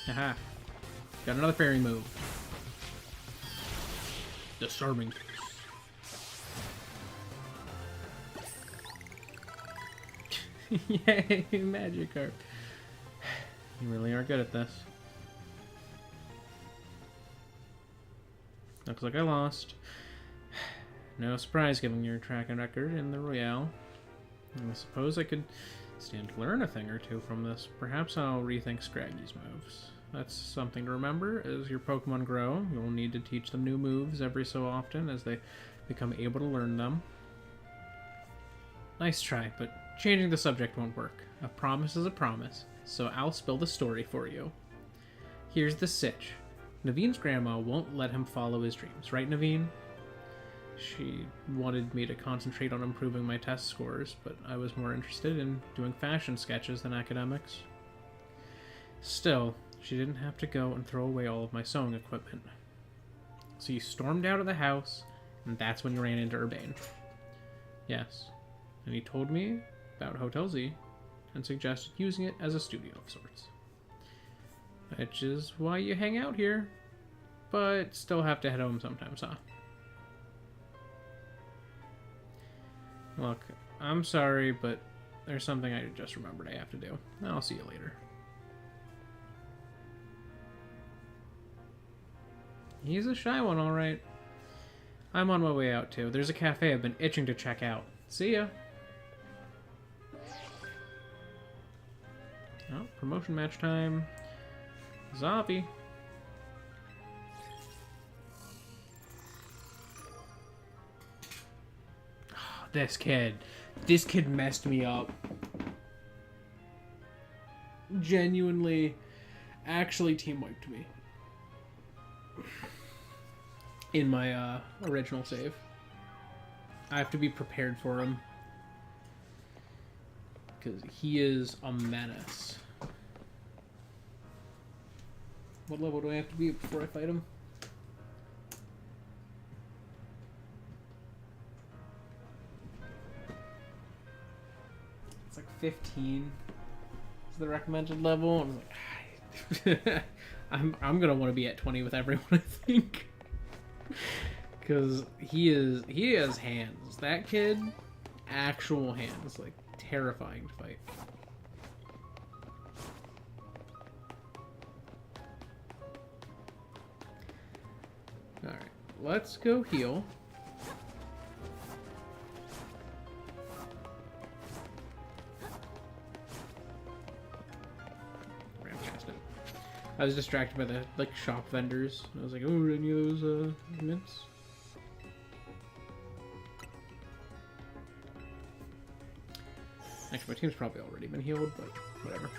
A: Aha. Got another fairy move. Disarming. Yay, Magikarp. You really are good at this. Looks like I lost. No surprise given your track and record in the Royale. I suppose I could stand to learn a thing or two from this. Perhaps I'll rethink Scraggy's moves. That's something to remember. As your Pokemon grow, you'll need to teach them new moves every so often as they become able to learn them. Nice try, but changing the subject won't work. A promise is a promise, so I'll spill the story for you. Here's the sitch. Naveen's grandma won't let him follow his dreams, right, Naveen? She wanted me to concentrate on improving my test scores, but I was more interested in doing fashion sketches than academics. Still, she didn't have to go and throw away all of my sewing equipment. So you stormed out of the house, and that's when you ran into Urbane. Yes, and he told me about Hotel Z, and suggested using it as a studio of sorts. Which is why you hang out here, but still have to head home sometimes, huh? Look, I'm sorry, but there's something I just remembered I have to do. I'll see you later. He's a shy one, alright. I'm on my way out, too. There's a cafe I've been itching to check out. See ya! Oh, promotion match time. Zombie. Oh, this kid messed me up. Genuinely, actually team wiped me. In my original save. I have to be prepared for him. Because he is a menace. What level do I have to be before I fight him? It's like 15 is the recommended level. I'm like, I'm gonna want to be at 20 with everyone, I think. Because he has hands. That kid, actual hands, like terrifying to fight. Alright, let's go heal. Ran past it. I was distracted by the like shop vendors. I was like, oh, any of those mints? Actually, my team's probably already been healed, but whatever.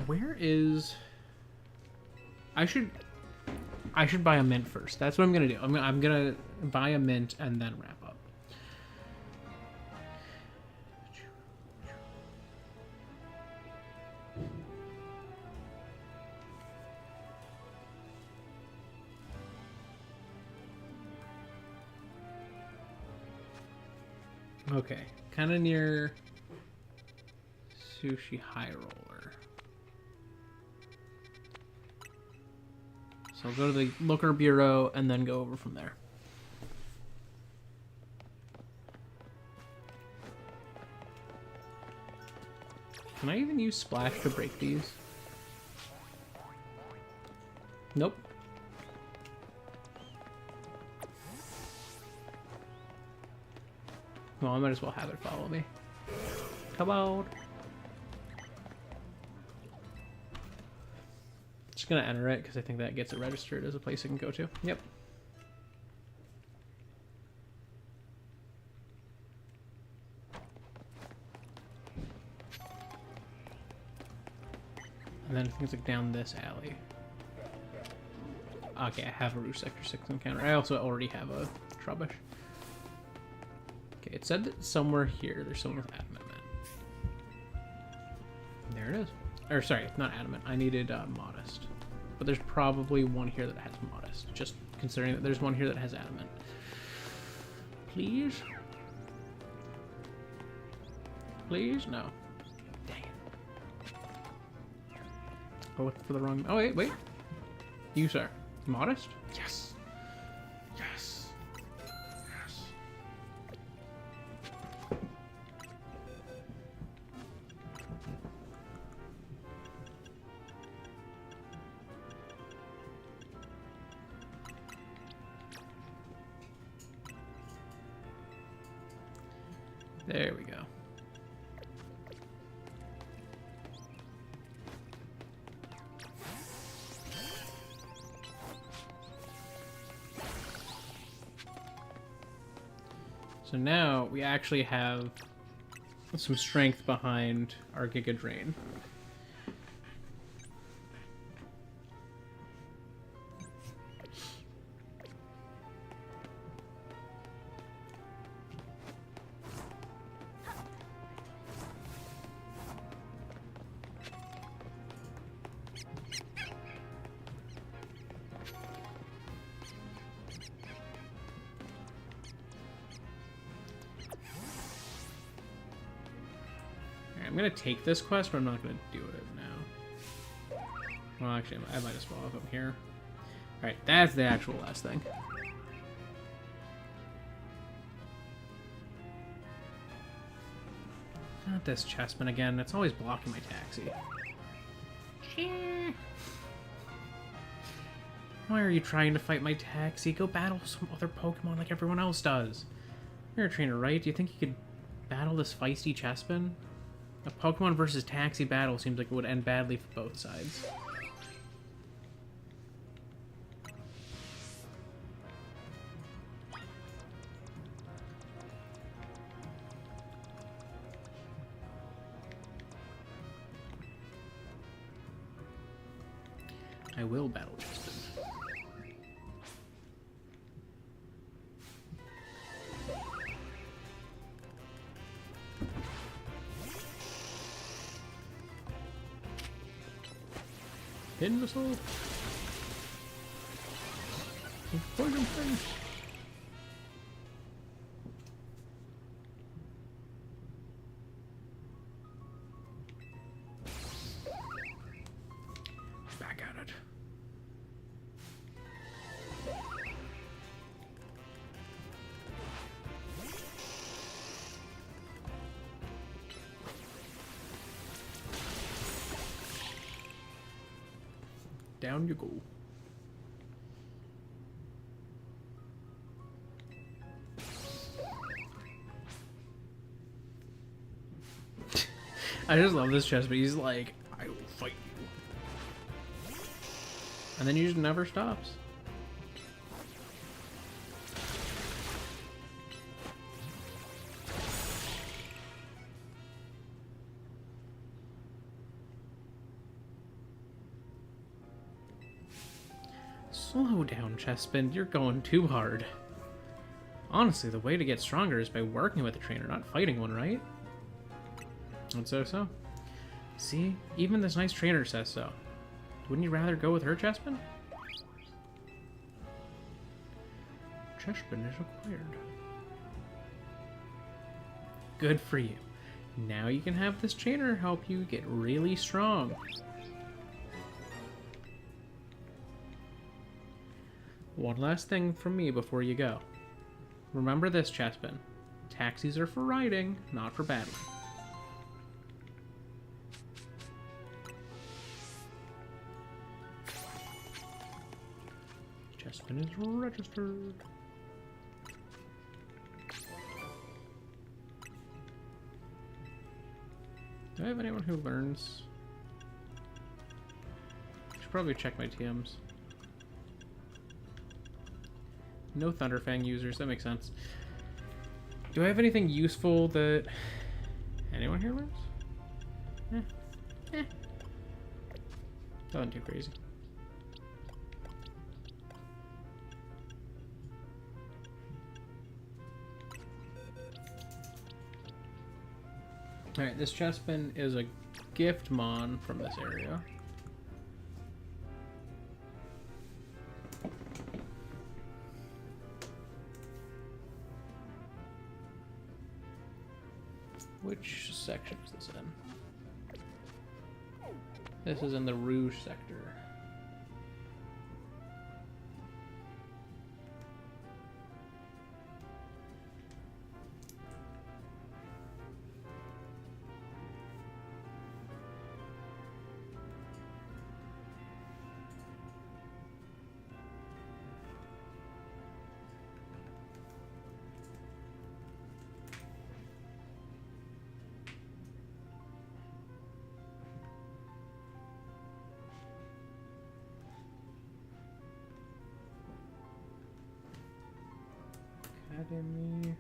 A: Where is... I should buy a mint first. That's what I'm gonna do. I'm gonna buy a mint and then wrap up. Okay, kind of near Sushi High Roller. So I'll go to the Looker Bureau and then go over from there. Can I even use Splash to break these? Nope. Well, I might as well have it follow me. Come on. Just gonna enter it because I think that gets it registered as a place it can go to. Yep. And then I think it's like down this alley. Okay, I have a Rouge Sector 6 encounter. I also already have a Trubbish. Okay, it said that somewhere here there's someone with Adamant. There it is. Or sorry, not Adamant. I needed Modest. But there's probably one here that has Modest. Just considering that there's one here that has Adamant. please? Please? No. Dang it. I looked for the wrong... Oh, wait, wait. You, sir. Modest? Yes. Yes. Yes. There we go. So now we actually have some strength behind our Giga Drain. I'm gonna take this quest, but I'm not gonna do it now. Well, actually, I might as well if I'm here. Alright, that's the actual last thing. Not this chessman again. It's always blocking my taxi. Why are you trying to fight my taxi? Go battle some other Pokemon like everyone else does. You're a trainer, right? Do you think you could battle this feisty chessman? A Pokemon versus taxi battle seems like it would end badly for both sides. I will battle Justin. Hidden missile. Poison thing. Back at it. Down you go. I just love this chest, but he's like, I will fight you. And then he just never stops. Slow down, Chespin. You're going too hard. Honestly, the way to get stronger is by working with a trainer, not fighting one, right? And so. See? Even this nice trainer says so. Wouldn't you rather go with her, Chespin? Chespin is acquired. Good for you. Now you can have this trainer help you get really strong. One last thing from me before you go. Remember this, Chespin. Taxis are for riding, not for battling. Chespin is registered. Do I have anyone who learns? I should probably check my TMs. No Thunderfang users, that makes sense. Do I have anything useful that anyone here learns? Nothing too crazy. Alright, this Chespin is a Giftmon from this area. Which section is this in? This is in the Rouge sector. Academy.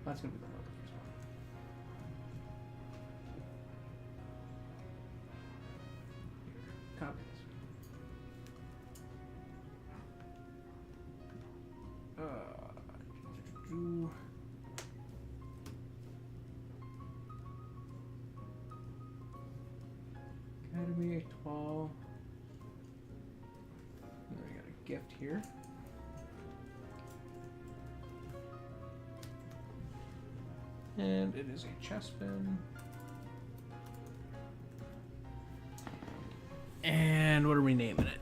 A: That's gonna be the one. Copy this. Academy 12. And we got a gift here. And it is a chest bin. And what are we naming it?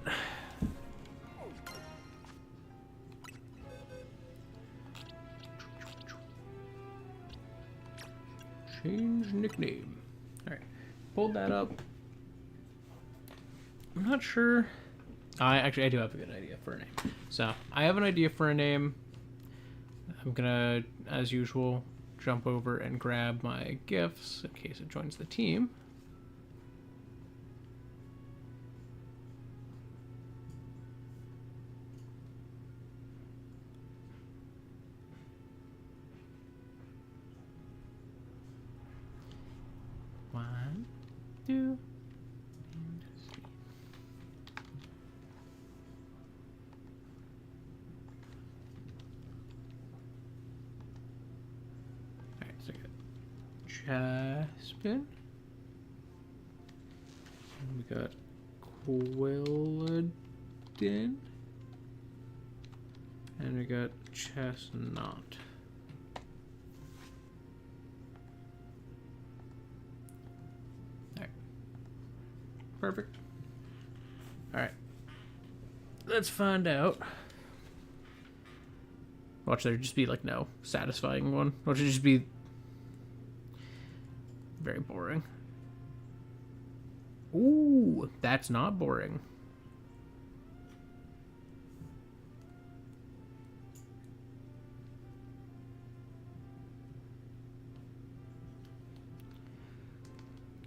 A: Change nickname. Alright. Pulled that up. I'm not sure. I do have a good idea for a name. So, I have an idea for a name. I'm gonna, as usual, jump over and grab my gifts in case it joins the team. One, two, and three. Alright, so I got Jaspin. And we got Quilladin. And we got Chestnut. Perfect. Alright. Let's find out. Watch there just be like no satisfying one. Watch it just be very boring. Ooh, that's not boring.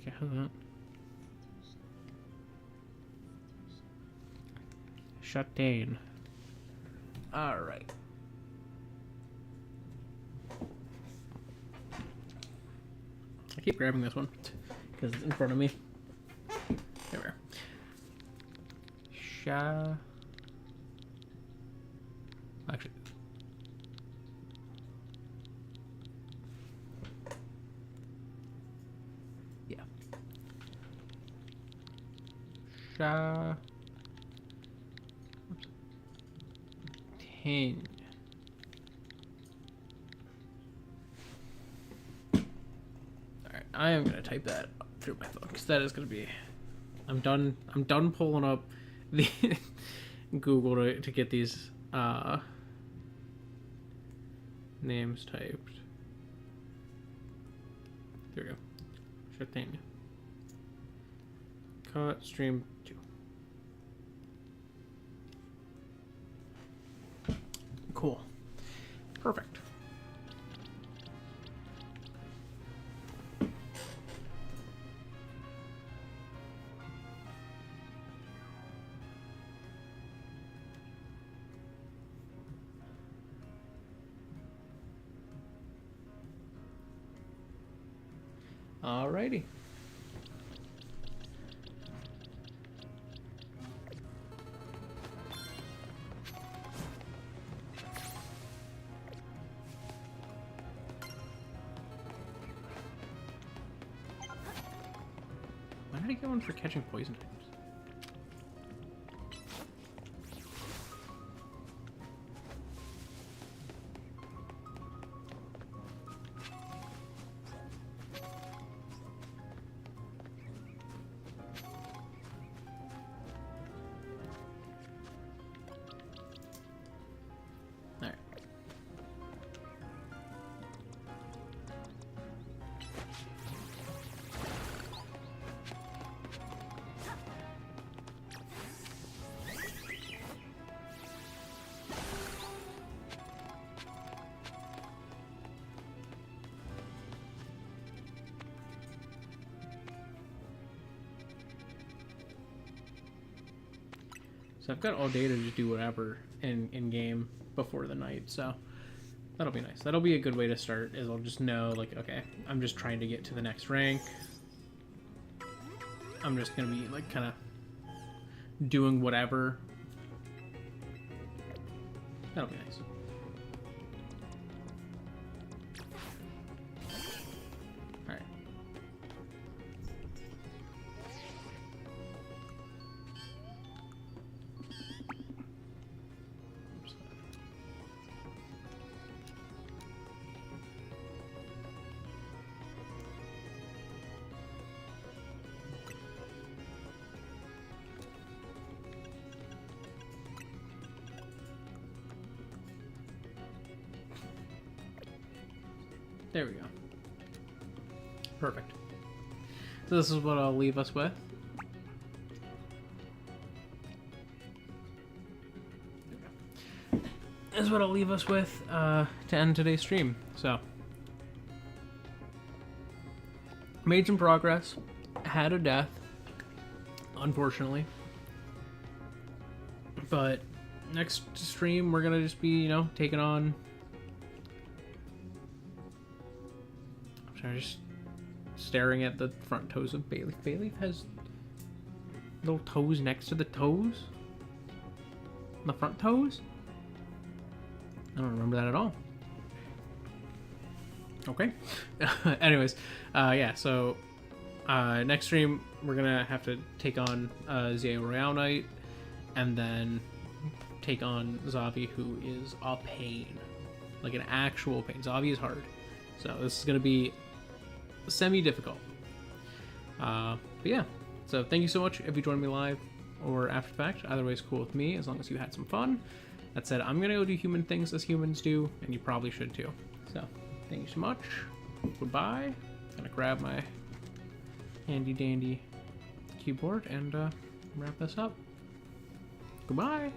A: Okay, how's that? Shut down. Alright. I keep grabbing this one because it's in front of me. There we are. Actually. Yeah. 10. Alright, I am going to type that through my phone because that is going to be I'm done. I'm done pulling up the Google to get these names typed. There we go. Sure thing. Cut stream 2. Cool. Perfect. Alrighty. Why did I get one for catching poison types? So I've got all day to just do whatever in game before the night, so that'll be nice. That'll be a good way to start, is I'll just know, like, okay, I'm just trying to get to the next rank. I'm just gonna be, like, kind of doing whatever. That'll be nice. Alright. There we go. Perfect. So this is what I'll leave us with. This is what I'll leave us with to end today's stream. So, made some progress. Had a death, unfortunately. But next stream, we're gonna just be, you know, taking on. I'm just staring at the front toes of Bayleaf. Bayleaf has little toes next to the toes? The front toes? I don't remember that at all. Okay. Anyways, yeah, so next stream we're gonna have to take on Zeo Royale Knight and then take on Zavi, who is a pain. Like an actual pain. Zavi is hard. So this is gonna be semi-difficult. But yeah, so thank you so much if you joined me live or after the fact. Either way is cool with me, as long as you had some fun. That said, I'm gonna go do human things as humans do, and you probably should too. So thank you so much. Goodbye. Gonna grab my handy dandy keyboard and wrap this up. Goodbye.